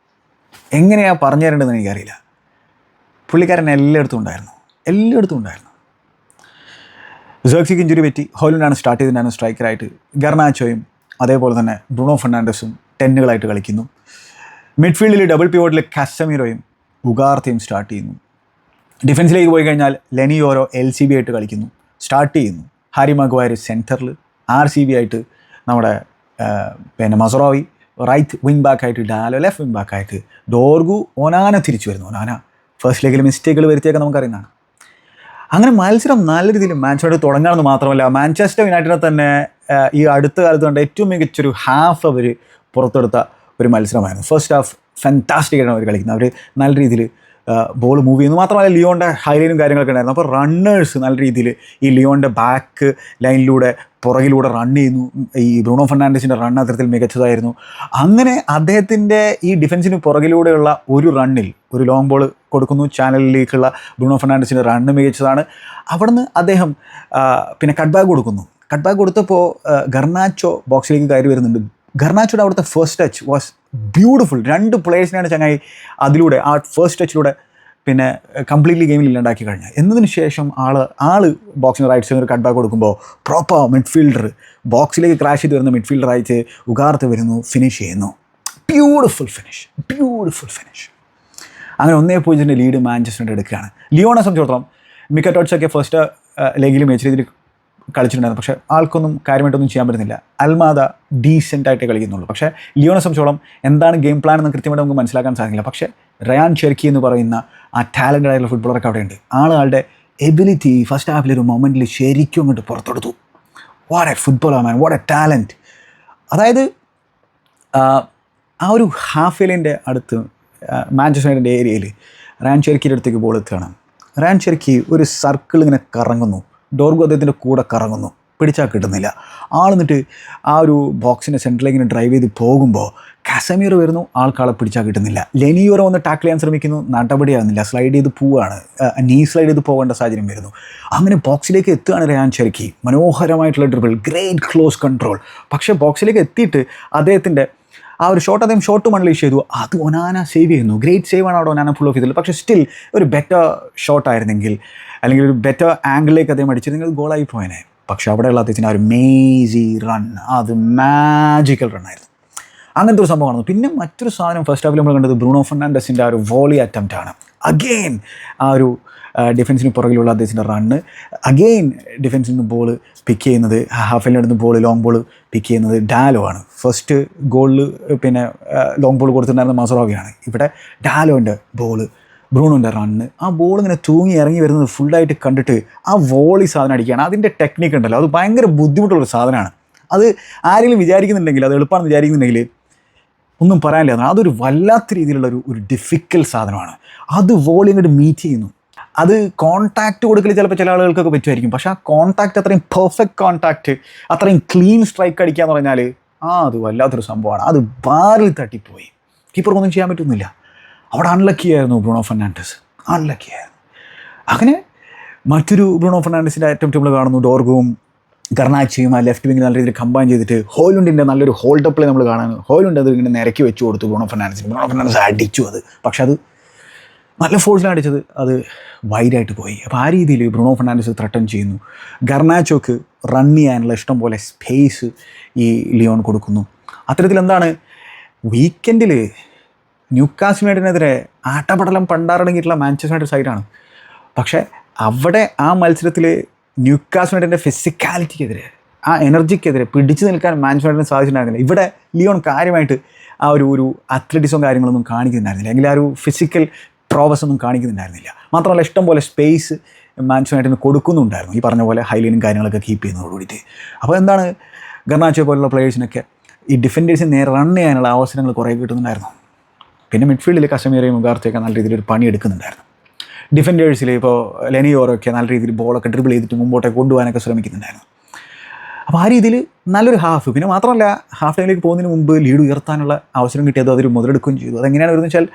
എങ്ങനെയാണ് പറഞ്ഞു തരേണ്ടതെന്ന് എനിക്കറിയില്ല. പുള്ളിക്കാരൻ എല്ലായിടത്തും ഉണ്ടായിരുന്നു. സെർക്സിക്ക് ഇഞ്ചുറി പറ്റി, ഹോയിലുണ്ടാണ് സ്റ്റാർട്ട് ചെയ്തിട്ടുണ്ടായിരുന്നു സ്ട്രൈക്കറായിട്ട്. ഗർനാച്ചോയും അതേപോലെ തന്നെ ബ്രൂണോ ഫെർണാണ്ടസും ടെന്നുകളായിട്ട് കളിക്കുന്നു. മിഡ്ഫീൽഡിൽ ഡബിൾ പിവോട്ടിൽ കാസമീറോയും ഉഗാർത്തയും സ്റ്റാർട്ട് ചെയ്യുന്നു. ഡിഫൻസിലേക്ക് പോയി കഴിഞ്ഞാൽ ലെനിയോരോ LCB ആയിട്ട് കളിക്കുന്നു, സ്റ്റാർട്ട് ചെയ്യുന്നു. ഹാരി മാഗ്വയർ സെൻറ്ററിൽ, RCB ആയിട്ട് നമ്മുടെ പിന്നെ മസറാവി, റൈറ്റ് വിങ് ബാക്കായിട്ട് ഡാലോ, ലെഫ്റ്റ് വിങ് ബാക്കായിട്ട് ഡോർഗു, ഒനാന തിരിച്ചു വരുന്നു. ഒനാന ഫസ്റ്റ് ലെഗിൽ മിസ്റ്റേക്കുകൾ വരുത്തിയൊക്കെ നമുക്കറിയുന്നതാണ്. അങ്ങനെ മത്സരം നല്ല രീതിയിൽ മാഞ്ചസ്റ്റർ തുടങ്ങുകയാണെന്ന് മാത്രമല്ല, മാഞ്ചസ്റ്റർ യുണൈറ്റഡിനെ തന്നെ ഈ അടുത്ത കാലത്ത് കണ്ട ഏറ്റവും മികച്ചൊരു ഹാഫ് അവർ പുറത്തെടുത്ത ഒരു മത്സരമായിരുന്നു. ഫസ്റ്റ് ഹാഫ് ഫാന്റാസ്റ്റിക് ആയിട്ടാണ് അവർ കളിക്കുന്നത്. അവർ നല്ല രീതിയിൽ ബോൾ മൂവ് ചെയ്യുന്നു. മാത്രമല്ല ലിയോൻ്റെ ഹൈലൈനും കാര്യങ്ങളൊക്കെ ഉണ്ടായിരുന്നു. അപ്പോൾ റണ്ണേഴ്സ് നല്ല രീതിയിൽ ഈ ലിയോൻ്റെ ബാക്ക് ലൈനിലൂടെ പുറകിലൂടെ റൺ ചെയ്യുന്നു. ഈ ബ്രൂണോ ഫെർണാണ്ടസിൻ്റെ റൺ അത്തരത്തിൽ മികച്ചതായിരുന്നു. അങ്ങനെ അദ്ദേഹത്തിൻ്റെ ഈ ഡിഫൻസിന് പുറകിലൂടെയുള്ള ഒരു റണ്ണിൽ ഒരു ലോങ് ബോൾ കൊടുക്കുന്നു ചാനലിലേക്കുള്ള ബ്രൂണോ ഫെർണാണ്ടസിൻ്റെ റണ്ണ് മികച്ചതാണ്. അവിടുന്ന് അദ്ദേഹം പിന്നെ കട്ട് ബാക്ക് കൊടുക്കുന്നു. കട്ട് ബാക്ക് കൊടുത്തപ്പോൾ ഗർനാച്ചോ ബോക്സിലേക്ക് കയറി വരുന്നുണ്ട്. ഗർനാച്ചോയുടെ അവിടുത്തെ ഫസ്റ്റ് ടച്ച് വാസ് ബ്യൂട്ടിഫുൾ. രണ്ട് പ്ലേയേഴ്സിനെയാണ് ചങ്ങായി അതിലൂടെ ആ ഫസ്റ്റ് ടച്ചിലൂടെ പിന്നെ കംപ്ലീറ്റ്ലി ഗെയിമിൽ ഇല്ലാണ്ടാക്കി കഴിഞ്ഞാൽ. എന്നതിന് ശേഷം ആൾ ബോക്സിന് റൈറ്റ് സൈഡിൽ ഒരു കട്ട് ബാക്ക് കൊടുക്കുമ്പോൾ പ്രോപ്പർ മിഡ്ഫീൽഡർ ബോക്സിലേക്ക് ക്രാഷ് ചെയ്ത് വരുന്ന മിഡ്ഫീൽഡറായിട്ട് ഉഗാർത്ത് വരുന്നു, ഫിനിഷ് ചെയ്യുന്നു. Beautiful finish. അങ്ങനെ 1-0 ലീഡ് മാഞ്ചസ്റ്റർ എടുക്കുകയാണ്. ലിയോണെ സംബന്ധിച്ചിടത്തോളം മിക്കറ്റോട്ട്സൊക്കെ ഫസ്റ്റ് ലെഗിൽ മികച്ച രീതിയിൽ കളിച്ചിട്ടുണ്ടായിരുന്നു. പക്ഷേ ആൾക്കൊന്നും കാര്യമായിട്ടൊന്നും ചെയ്യാൻ പറ്റുന്നില്ല. അൽമാദ ഡീസെൻ്റായിട്ടേ കളിക്കുന്നുള്ളൂ. പക്ഷേ ലിയോണെ സംബന്ധിച്ചോളം എന്താണ് ഗെയിം പ്ലാൻ എന്ന് കൃത്യമായിട്ട് നമുക്ക് മനസ്സിലാക്കാൻ സാധിക്കില്ല. പക്ഷേ റയാൻ ചെർക്കി എന്ന് പറയുന്ന ആ ടാലൻറ്റഡ് ആയിട്ടുള്ള ഫുട്ബോളറൊക്കെ അവിടെയുണ്ട്. ആളുകളുടെ എബിലിറ്റി ഫസ്റ്റ് ഹാഫിലൊരു മൊമെൻറ്റിൽ ശരിക്കും അങ്ങോട്ട് പുറത്തെടുത്തു. What A footballer man, what A talent. അതായത് ആ ഒരു ഹാഫ് വേലിൻ്റെ അടുത്ത് മാഞ്ചസ്റ്റർ യുണൈറ്റഡിൻ്റെ ഏരിയയിൽ റയാൻ ചെർക്കിയുടെ അടുത്തേക്ക് ബോൾ എത്തുകയാണ്. റയാൻ ചെർക്കി ഒരു സർക്കിൾ ഇങ്ങനെ കറങ്ങുന്നു. ഡോർഗു അദ്ദേഹത്തിൻ്റെ കൂടെ കറങ്ങുന്നു, പിടിച്ചാൽ കിട്ടുന്നില്ല. ആളെന്നിട്ട് ആ ഒരു ബോക്സിൻ്റെ സെൻറ്ററിലേക്ക് ഇങ്ങനെ ഡ്രൈവ് ചെയ്ത് പോകുമ്പോൾ കാസമീർ വരുന്നു, ആൾക്കാളെ പിടിച്ചാൽ കിട്ടുന്നില്ല. ലെനിയോരോ ഒന്ന് ടാക്കിൾ ചെയ്യാൻ ശ്രമിക്കുന്നു, നടപടിയാകുന്നില്ല. സ്ലൈഡ് ചെയ്ത് പോവുകയാണ്, സ്ലൈഡ് ചെയ്ത് പോകേണ്ട സാഹചര്യം വരുന്നു. അങ്ങനെ ബോക്സിലേക്ക് എത്തുകയാണ് റയാൻ ചെർക്കി. മനോഹരമായിട്ടുള്ള ഡ്രിബിൾ, ഗ്രേറ്റ് ക്ലോസ് കൺട്രോൾ. പക്ഷേ ബോക്സിലേക്ക് എത്തിയിട്ട് അദ്ദേഹത്തിൻ്റെ ആ ഒരു ഷോട്ട് അദ്ദേഹം ഷോട്ട് അൺലീഷ് ചെയ്തു. അത് ഒനാന സേവ് ചെയ്യുന്നു. ഗ്രേറ്റ് സേവാണ് അവിടെ ഒനാന ഫുൾ ഓഫ് ചെയ്തത്. പക്ഷേ സ്റ്റിൽ ഒരു ബെറ്റർ ഷോട്ട് ആയിരുന്നെങ്കിൽ, അല്ലെങ്കിൽ ഒരു ബെറ്റർ ആംഗിളിലേക്ക് അദ്ദേഹം അടിച്ചിരുന്നെങ്കിൽ അത് ഗോളായി പോയനെ. പക്ഷെ അവിടെയുള്ള അദ്ദേഹത്തിൻ്റെ ആ ഒരു മേസി റൺ, അത് മാജിക്കൽ റണ്ണായിരുന്നു. അങ്ങനത്തെ ഒരു സംഭവമാണ്. പിന്നെ മറ്റൊരു സാധനം ഫസ്റ്റ് ഹാഫിൽ നമ്മൾ കണ്ടത് ബ്രൂണോ ഫെർണാണ്ടസിൻ്റെ ആ ഒരു വോളി അറ്റംപ്റ്റ് ആണ്. അഗെയിൻ ആ ഒരു ഡിഫൻസിന് പുറകിലുള്ള അദ്ദേഹത്തിൻ്റെ റണ്ണ്, അഗെയിൻ ഡിഫൻസിൽ നിന്ന് ബോൾ പിക്ക് ചെയ്യുന്നത്, ഹാഫ് ലൈനിൽ നിന്ന് ബോൾ ലോങ് ബോൾ പിക്ക് ചെയ്യുന്നത് ഡാലോ ആണ്. ഫസ്റ്റ് ഗോളിൽ പിന്നെ ലോങ് ബോൾ കൊടുത്തിട്ടുണ്ടായിരുന്ന മസറോവയാണ്. ഇവിടെ ഡാലോൻ്റെ ബോള്, ബ്രൂണോൻ്റെ റണ്ണ്, ആ ബോൾ ഇങ്ങനെ തൂങ്ങി ഇറങ്ങി വരുന്നത് ഫുള്ളായിട്ട് കണ്ടിട്ട് ആ വോളി സാധനം അടിക്കുകയാണ്. അതിൻ്റെ ടെക്നിക്ക് ഉണ്ടല്ലോ, അത് ഭയങ്കര ബുദ്ധിമുട്ടുള്ളൊരു സാധനമാണ്. അത് ആരെങ്കിലും വിചാരിക്കുന്നുണ്ടെങ്കിൽ, അത് എളുപ്പമാണെന്ന് വിചാരിക്കുന്നുണ്ടെങ്കിൽ ഒന്നും പറയാനില്ല. അതൊരു വല്ലാത്ത രീതിയിലുള്ള ഒരു ഡിഫിക്കൽട്ട് സാധനമാണ്. അത് വോളി അങ്ങോട്ട് മീറ്റ് ചെയ്യുന്നു. അത് കോൺടാക്റ്റ് കൊടുക്കൽ ചിലപ്പോൾ ചില ആളുകൾക്കൊക്കെ പറ്റുമായിരിക്കും, പക്ഷേ ആ കോൺടാക്റ്റ് അത്രയും പെർഫെക്റ്റ് കോൺടാക്റ്റ്, അത്രയും ക്ലീൻ സ്ട്രൈക്ക് അടിക്കുക എന്ന് പറഞ്ഞാൽ അത് വല്ലാത്തൊരു സംഭവമാണ്. അത് ബാറിൽ തട്ടിപ്പോയി, കീപ്പർക്കൊന്നും ചെയ്യാൻ പറ്റുന്നില്ല. അവിടെ അൺലക്കി ആയിരുന്നു ബ്രൂണോ ഫെർണാണ്ടസ്, അൺലക്കി ആയിരുന്നു. അങ്ങനെ മറ്റൊരു ബ്രൂണോ ഫെർണാണ്ടസിൻ്റെ അറ്റംപ്റ്റ് നമ്മൾ കാണുന്നു. ഡോർഗുവും ഗർനാച്ചയും ആ ലെഫ്റ്റ് വിങ്ങിൽ നല്ല രീതിയിൽ കമ്പൈൻ ചെയ്തിട്ട് ഹോയിലുണ്ടിൻ്റെ നല്ലൊരു ഹോൾഡ് പ്ലേ നമ്മൾ കാണാൻ, ഹോയിലുണ്ട് അത് ഇങ്ങനെ നിരക്കി വെച്ച് കൊടുത്തു ബ്രൂണോ ഫെർണാണ്ടസിന്. ബ്രൂണോ ഫെർണാണ്ടസ് അടിച്ചു അത്, പക്ഷെ അത് നല്ല ഫോഴ്സിലാണ് അടിച്ചത്, അത് വൈഡായിട്ട് പോയി. അപ്പോൾ ആ രീതിയിൽ ബ്രൂണോ ഫെർണാണ്ടസ് ത്രട്ടൺ ചെയ്യുന്നു. ഗർനാച്ചോക്ക് റൺ ചെയ്യാനുള്ള ഇഷ്ടം പോലെ സ്പേസ് ഈ ലിയോൺ കൊടുക്കുന്നു. അത്തരത്തിൽ എന്താണ് വീക്കെൻഡിൽ ന്യൂക്കാസിൽ യുണൈറ്റഡിനെതിരെ ആട്ടപടലം പണ്ടാറടങ്ങിയിട്ടുള്ള മാഞ്ചസ്റ്റർ യുണൈറ്റഡ് സൈഡാണ്. പക്ഷേ അവിടെ ആ മത്സരത്തിൽ ന്യൂക്കാസിൽ യുണൈറ്റഡിൻ്റെ ഫിസിക്കാലിറ്റിക്കെതിരെ, ആ എനർജിക്കെതിരെ പിടിച്ചു നിൽക്കാൻ മാഞ്ചസ്റ്റർ യുണൈറ്റഡിന് സാധിച്ചിട്ടുണ്ടായിരുന്നില്ല. ഇവിടെ ലിയോൺ കാര്യമായിട്ട് ആ ഒരു അത്ലറ്റിക്സും കാര്യങ്ങളൊന്നും കാണിക്കുന്നുണ്ടായിരുന്നില്ല, അല്ലെങ്കിൽ ആ ഒരു ഫിസിക്കൽ പ്രോവസ് ഒന്നും കാണിക്കുന്നുണ്ടായിരുന്നില്ല. മാത്രമല്ല ഇഷ്ടം പോലെ സ്പേസ് മാഞ്ചസ്റ്റർ യുണൈറ്റഡിന് കൊടുക്കുന്നുണ്ടായിരുന്നു, ഈ പറഞ്ഞ പോലെ ഹൈലൈനും കാര്യങ്ങളൊക്കെ കീപ്പ് ചെയ്യുന്നതോട് കൂടിയിട്ട്. അപ്പോൾ എന്താണ് ഗർനാച്ചോ പോലുള്ള പ്ലേയേഴ്സിനൊക്കെ ഈ ഡിഫൻഡേഴ്സിന് നേരെ റൺ ചെയ്യാനുള്ള അവസരങ്ങൾ കുറേ കിട്ടുന്നുണ്ടായിരുന്നു. പിന്നെ മിഡ്ഫീൽഡിൽ കസമീറയും ഉഗാർത്തയൊക്കെ നല്ല രീതിയിൽ ഒരു പണി എടുക്കുന്നുണ്ടായിരുന്നു. ഡിഫൻഡേഴ്സിൽ ഇപ്പോൾ ലെനിയോറൊക്കെ നല്ല രീതിയിൽ ബോളൊക്കെ ഡ്രിബിൾ ചെയ്തിട്ട് മുമ്പോട്ടേക്ക് കൊണ്ടുപോകാനൊക്കെ ശ്രമിക്കുന്നുണ്ടായിരുന്നു. അപ്പോൾ ആ രീതിയിൽ നല്ലൊരു ഹാഫ്. പിന്നെ മാത്രമല്ല ഹാഫ് ടൈമിലേക്ക് പോകുന്നതിന് മുമ്പ് ലീഡ് ഉയർത്താനുള്ള അവസരം കിട്ടിയത് അതൊരു മുതലെടുക്കുകയും ചെയ്തു. അതെങ്ങനെയാണ് വരുന്നത് വെച്ചാൽ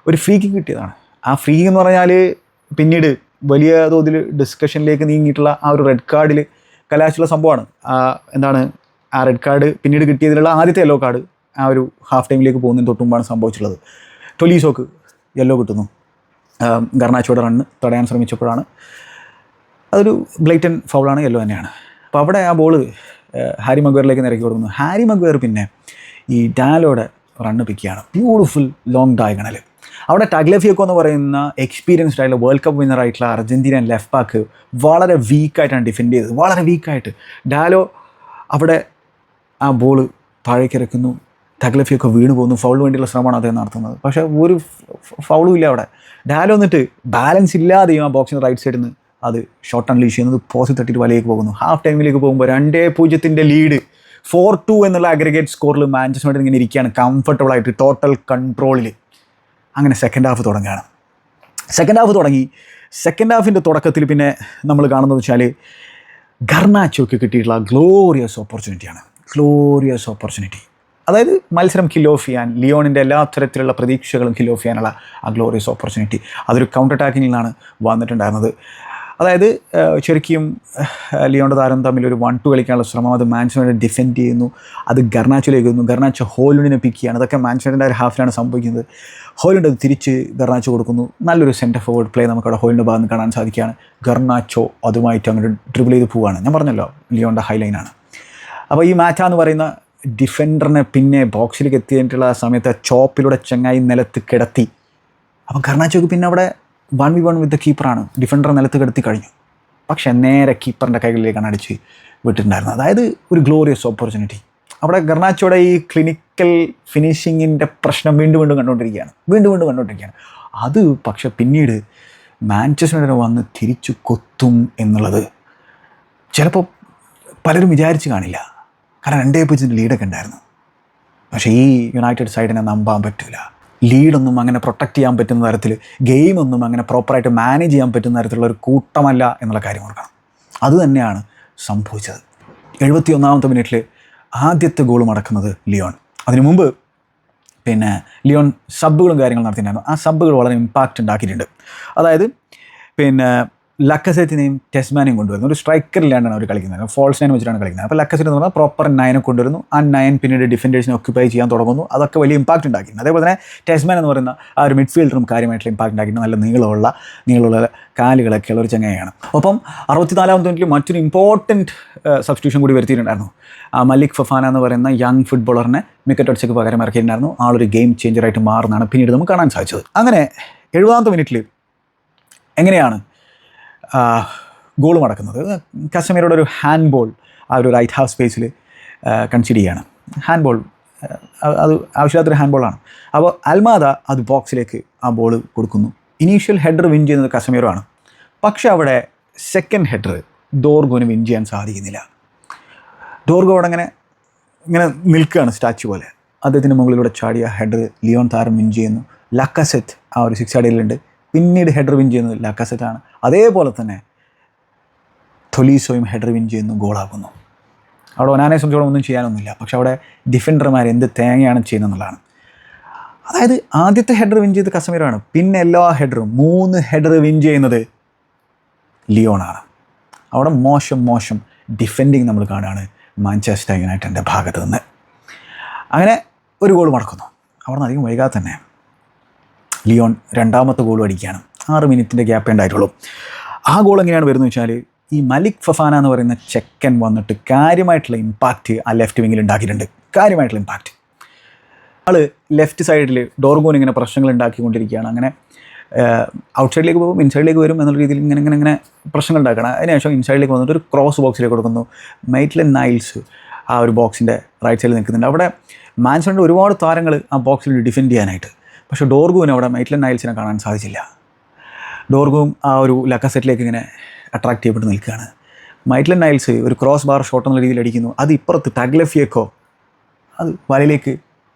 ഒരു ഫ്രീ കിക്ക് കിട്ടിയതാണ്. ആ ഫ്രീ കിക്ക് എന്ന് പറഞ്ഞാൽ പിന്നീട് വലിയ തോതിൽ ഡിസ്കഷനിലേക്ക് നീങ്ങിയിട്ടുള്ള ആ ഒരു റെഡ് കാർഡിൽ കലാശിച്ചുള്ള സംഭവമാണ്. എന്താണ് ആ റെഡ് കാർഡ് പിന്നീട് കിട്ടിയതിലുള്ള ആദ്യത്തെ യെല്ലോ കാർഡ് ആ ഒരു ഹാഫ് ടൈമിലേക്ക് പോകുന്നതിന് തൊട്ടുമുമ്പാണ് സംഭവിച്ചിട്ടുള്ളത്. ടൊലീസോക്ക് യെല്ലോ കിട്ടുന്നു, ഗർനാച്ചോയുടെ റണ്ണ് തടയാൻ ശ്രമിച്ചപ്പോഴാണ്. അതൊരു ബ്ലൈറ്റൻ ഫൗളാണ്, യെല്ലോ തന്നെയാണ്. അപ്പോൾ അവിടെ ആ ബോൾ ഹാരി മഗ്വയറിലേക്ക് നിരക്കി കൊടുക്കുന്നു. ഹാരി മഗ്വയർ പിന്നെ ഈ ഡാലോയുടെ റണ്ണ് പിക്കുകയാണ്, ബ്യൂട്ടിഫുൾ ലോങ് ഡയഗണൽ. അവിടെ ടാഗ്ലഫിയോക്കോ എന്ന് പറയുന്ന എക്സ്പീരിയൻസ്ഡ് ആയിട്ടുള്ള വേൾഡ് കപ്പ് വിന്നറായിട്ടുള്ള അർജൻറ്റീനൻ ലെഫ്റ്റ് ബാക്ക് വളരെ വീക്കായിട്ടാണ് ഡിഫെൻഡ് ചെയ്തത്, വളരെ വീക്കായിട്ട്. ഡാലോ അവിടെ ആ ബോൾ താഴേക്ക് ഇറക്കുന്നു, ടാഗ്ലഫിയോക്കോ വീണ് പോകുന്നു. ഫൗളിന് വേണ്ടിയുള്ള ശ്രമമാണ് അദ്ദേഹം നടത്തുന്നത്, പക്ഷേ ഒരു ഫൗളും ഇല്ല അവിടെ. ഡാലോ എന്നിട്ട് ബാലൻസ് ഇല്ലാതെയും ആ ബോക്സിൻ്റെ റൈറ്റ് സൈഡിൽ നിന്ന് അത് ഷോട്ട് അൺലീഷ് ചെയ്യുന്നത് പോസ്റ്റ് തട്ടിയിട്ട് വലയിലേക്ക് പോകുന്നു. ഹാഫ് ടൈമിലേക്ക് പോകുമ്പോൾ 2-0 ലീഡ്, 4-2 എന്നുള്ള അഗ്രിഗേറ്റ് സ്കോറിൽ മാഞ്ചസ്റ്റർ യുണൈറ്റഡ് ഇങ്ങനെ ഇരിക്കുകയാണ് കംഫർട്ടബിളായിട്ട്, ടോട്ടൽ കൺട്രോളിൽ. അങ്ങനെ സെക്കൻഡ് ഹാഫ് തുടങ്ങുകയാണ്. സെക്കൻഡ് ഹാഫിൻ്റെ തുടക്കത്തിൽ പിന്നെ നമ്മൾ കാണുന്നത് വെച്ചാൽ ഗർനാച്ചോക്ക് കിട്ടിയിട്ടുള്ള ഗ്ലോറിയസ് ഓപ്പർച്യൂണിറ്റി. അതായത് മത്സരം കിൽ ഓഫ് ചെയ്യാൻ, ലിയോണിൻ്റെ എല്ലാ തരത്തിലുള്ള പ്രതീക്ഷകളും കിൽ ഓഫ് ചെയ്യാനുള്ള ആ ഗ്ലോറിയസ് ഓപ്പർച്യൂണിറ്റി അതൊരു കൗണ്ടർ അറ്റാക്കിങ്ങിൽ നിന്നാണ് വന്നിട്ടുണ്ടായിരുന്നത്. അതായത് ശരിക്കും ലിയോണിൻ്റെ താരം തമ്മിൽ ഒരു 1-2 കളിക്കാനുള്ള ശ്രമം, അത് മാഞ്ചസ്റ്റർ ഡിഫെൻഡ് ചെയ്യുന്നു, അത് ഗർനാച്ചോയിലേക്ക് വരുന്നു, ഗർനാച്ചോ ഹോയിലുണ്ടിനെ പിക്ക് ചെയ്യാണ്. അതൊക്കെ മാഞ്ചസ്റ്ററിൻ്റെ ഒരു ഹാഫിലാണ് സംഭവിക്കുന്നത്. ഹോയിലുണ്ട് അത് തിരിച്ച് ഗർനാച്ചോ കൊടുക്കുന്നു. നല്ലൊരു സെൻറ്റർ ഫോർവേഡ് പ്ലേ നമുക്കവിടെ ഹോയിലിൻ്റെ ഭാഗത്ത് കാണാൻ സാധിക്കുകയാണ്. ഗർനാച്ചോ അതുമായിട്ട് അങ്ങോട്ട് ഡ്രിബിൾ ചെയ്ത് പോവുകയാണ്. ഞാൻ പറഞ്ഞല്ലോ ലിയോണിൻ്റെ ഹൈലൈനാണ്. അപ്പോൾ ഈ മാറ്റ എന്ന് പറയുന്ന ഡിഫൻഡറിനെ പിന്നെ ബോക്സിലേക്ക് എത്തിയിട്ടുള്ള സമയത്ത് ചോപ്പിലൂടെ ചങ്ങായി നിലത്ത് കിടത്തി. അപ്പം ഗർനാച്ചോക്ക് പിന്നെ അവിടെ 1v1 വിത്ത് ദ കീപ്പറാണ്, ഡിഫൻഡർ നിലത്ത് കിടത്തി കഴിഞ്ഞു. പക്ഷേ നേരെ കീപ്പറിൻ്റെ കൈകളിലേക്കാണ് അടിച്ച് വിട്ടിട്ടുണ്ടായിരുന്നത്. അതായത് ഒരു ഗ്ലോറിയസ് ഓപ്പർച്യൂണിറ്റി. അവിടെ ഗർനാച്ചോയുടെ ഈ ക്ലിനിക്കൽ ഫിനിഷിങ്ങിൻ്റെ പ്രശ്നം വീണ്ടും കണ്ടുകൊണ്ടിരിക്കുകയാണ്. അത് പക്ഷെ പിന്നീട് മാഞ്ചസ്റ്റർ യുണൈറ്റഡ് വന്ന് തിരിച്ചു കൊത്തും എന്നുള്ളത് ചിലപ്പോൾ പലരും വിചാരിച്ച് കാണില്ല. കാരണം 2-0 ലീഡൊക്കെ ഉണ്ടായിരുന്നു. പക്ഷേ ഈ യുണൈറ്റഡ് സൈഡിനെ നമ്പാൻ പറ്റില്ല. ലീഡൊന്നും അങ്ങനെ പ്രൊട്ടക്റ്റ് ചെയ്യാൻ പറ്റുന്ന തരത്തിൽ, ഗെയിമൊന്നും അങ്ങനെ പ്രോപ്പറായിട്ട് മാനേജ് ചെയ്യാൻ പറ്റുന്ന തരത്തിലുള്ള ഒരു കൂട്ടമല്ല എന്നുള്ള കാര്യം ഓർക്കണം. അതുതന്നെയാണ് സംഭവിച്ചത്. 71ാമത്തെ മിനിറ്റിൽ ആദ്യത്തെ ഗോൾ മടക്കുന്നത് ലിയോൺ. അതിനു മുമ്പ് പിന്നെ ലിയോൺ സബ്ബുകളും കാര്യങ്ങളും നടത്തിയിട്ടുണ്ടായിരുന്നു. ആ സബ്ബുകൾ വളരെ ഇമ്പാക്റ്റ് ഉണ്ടാക്കിയിട്ടുണ്ട്. അതായത് പിന്നെ ലക്കസെറ്റിനെയും ടെസ്മാനെയും കൊണ്ടുവരുന്നു. ഒരു സ്ട്രൈക്കറിലാണ്ടാണ് അവർ കളിക്കുന്നത്, ഫോൾസ് 9 വെച്ചിട്ടാണ് കളിക്കുന്നത്. അപ്പോൾ ലക്കസെറ്റ് എന്ന് പറഞ്ഞാൽ പ്രോപ്പർ 9 കൊണ്ടുവരുന്നു. ആ 9 പിന്നീട് ഡിഫൻഡേഴ്സിനെ ഒക്യുപ്പൈ ചെയ്യാൻ തുടങ്ങുന്നു. അതൊക്കെ വലിയ ഇമ്പാക്റ്റ് ഉണ്ടാക്കിയിട്ടുണ്ട്. അതേപോലെ തന്നെ ടെസ്മാൻ എന്ന് പറയുന്ന ആ ഒരു മിഡ്ഫീൽഡറും കാര്യമായിട്ടുള്ള ഇമ്പാക്റ്റ് ഉണ്ടാക്കിയിട്ടുണ്ട്. നല്ല നീളമുള്ള കാലുകളൊക്കെ ഉള്ള ഒരു ചങ്ങയാണ്. ഒപ്പം 64ാമത്തെ മിനിറ്റിൽ മറ്റൊരു ഇമ്പോർട്ടൻറ്റ് സബ്സ്റ്റിറ്റ്യൂഷൻ കൂടി വരുത്തിയിട്ടുണ്ടായിരുന്നു. മലിക് ഫഫാന എന്ന് പറയുന്ന യങ് ഫുട്ബോളറിനെ മിക്കറ്റ് ഒഡ്സക്ക് പകരം ഇറക്കിയിട്ടുണ്ടായിരുന്നു. ആളൊരു ഗെയിം ചേഞ്ചറായിട്ട് മാറുന്നതാണ് പിന്നീട് നമുക്ക് കാണാൻ സാധിച്ചത്. അങ്ങനെ 70ാമത്തെ മിനിറ്റിൽ എങ്ങനെയാണ് ഗോൾ മടക്കുന്നത്. കസമീറോടെ ഒരു ഹാൻഡ് ബോൾ ആ ഒരു റൈറ്റ് ഹാഫ് സ്പേസിൽ കൺസിഡർ ചെയ്യാണ്. ഹാൻഡ് ബോൾ അത് ആവശ്യമില്ലാത്തൊരു ഹാൻഡ് ബോളാണ്. അപ്പോൾ അൽമാദ അത് ബോക്സിലേക്ക് ആ ബോൾ കൊടുക്കുന്നു. ഇനീഷ്യൽ ഹെഡർ വിൻ ചെയ്യുന്നത് കസമീറോ ആണ്. പക്ഷേ അവിടെ സെക്കൻഡ് ഹെഡർ ഡോർഗോന് വിൻ ചെയ്യാൻ സാധിക്കുന്നില്ല. ഡോർഗോ അവിടെ ഇങ്ങനെ നിൽക്കുകയാണ് സ്റ്റാച്ചു പോലെ. അദ്ദേഹത്തിൻ്റെ മുകളിലൂടെ ചാടിയ ഹെഡർ ലിയോൺ താരം വിൻ ചെയ്യുന്നു. ലക്കാസെറ്റ് ആ ഒരു 6 അടിയിലുണ്ട്. പിന്നീട് ഹെഡർ വിൻ ചെയ്യുന്നത് ലക്കാസെറ്റാണ്. അതേപോലെ തന്നെ തൊലീസോയും ഹെഡർ വിൻ ചെയ്യുന്നു, ഗോളാക്കുന്നു. അവിടെ ഒനാനെ സംബന്ധിച്ചോളം ഒന്നും ചെയ്യാനൊന്നുമില്ല. പക്ഷെ അവിടെ ഡിഫൻഡർമാർ എന്ത് തേങ്ങയാണ് ചെയ്യുന്നതെന്നുള്ളതാണ്. അതായത് ആദ്യത്തെ ഹെഡർ വിൻ ചെയ്ത് കസമീറോ ആണ്. പിന്നെ എല്ലാ ഹെഡറും 3 ഹെഡർ വിൻ ചെയ്യുന്നത് ലിയോണാണ്. അവിടെ മോശം ഡിഫെൻഡിങ് നമ്മൾ കാണുകയാണ് മാഞ്ചസ്റ്റർ യുണൈറ്റഡിൻ്റെ ഭാഗത്ത് നിന്ന്. അങ്ങനെ ഒരു ഗോൾ മടക്കുന്നു. അവിടെ നിന്ന് അധികം വൈകാതെ തന്നെ ലിയോൺ രണ്ടാമത്തെ ഗോളും അടിക്കുകയാണ്. 6 മിനിറ്റിൻ്റെ ഗ്യാപ്പേ ഉണ്ടായിട്ടുള്ളൂ. ആ ഗോൾ എങ്ങനെയാണ് വരുന്നത് വെച്ചാൽ, ഈ മലിക് ഫഫാന എന്ന് പറയുന്ന ചെക്കൻ വന്നിട്ട് കാര്യമായിട്ടുള്ള ഇമ്പാക്റ്റ് ആ ലെഫ്റ്റ് വിങ്ങിൽ ഉണ്ടാക്കിയിട്ടുണ്ട്. കാര്യമായിട്ടുള്ള ഇമ്പാക്റ്റ്. ആൾ ലെഫ്റ്റ് സൈഡിൽ ഡോർഗോൻ ഇങ്ങനെ പ്രശ്നങ്ങൾ ഉണ്ടാക്കിക്കൊണ്ടിരിക്കുകയാണ്. അങ്ങനെ ഔട്ട് സൈഡിലേക്ക് പോകും, ഇൻസൈഡിലേക്ക് വരും എന്നുള്ള രീതിയിൽ ഇങ്ങനെ പ്രശ്നങ്ങൾ ഉണ്ടാക്കണം. അതിനുശേഷം ഇൻസൈഡിലേക്ക് വന്നിട്ട് ഒരു ക്രോസ് ബോക്സിലേക്ക് കൊടുക്കുന്നു. മെയ്റ്റ്ലൻഡ് നൈൽസ് ആ ഒരു ബോക്സിൻ്റെ റൈറ്റ് സൈഡിൽ നിൽക്കുന്നുണ്ട്. അവിടെ മാൻചസ്റ്ററിൻ്റെ ഒരുപാട് താരങ്ങൾ ആ ബോക്സിൽ ഡിഫെൻഡ് ചെയ്യാനായിട്ട്. പക്ഷേ ഡോർഗുവിന് അവിടെ മെയ്റ്റ്ലൻഡ് നൈൽസിനെ കാണാൻ സാധിച്ചില്ല. ഡോർഗുവും ആ ഒരു ലക്കാസെറ്റിലേക്ക് ഇങ്ങനെ അട്രാക്ട് ചെയ്യപ്പെട്ട് നിൽക്കുകയാണ്. മെയ്റ്റ്ലൻഡ് നൈൽസ് ഒരു ക്രോസ് ബാർ ഷോട്ട് എന്ന രീതിയിൽ അടിക്കുന്നു. അത് ഇപ്പുറത്ത് ടാഗ്ലഫിയക്കോ അത് വലയിലേക്ക്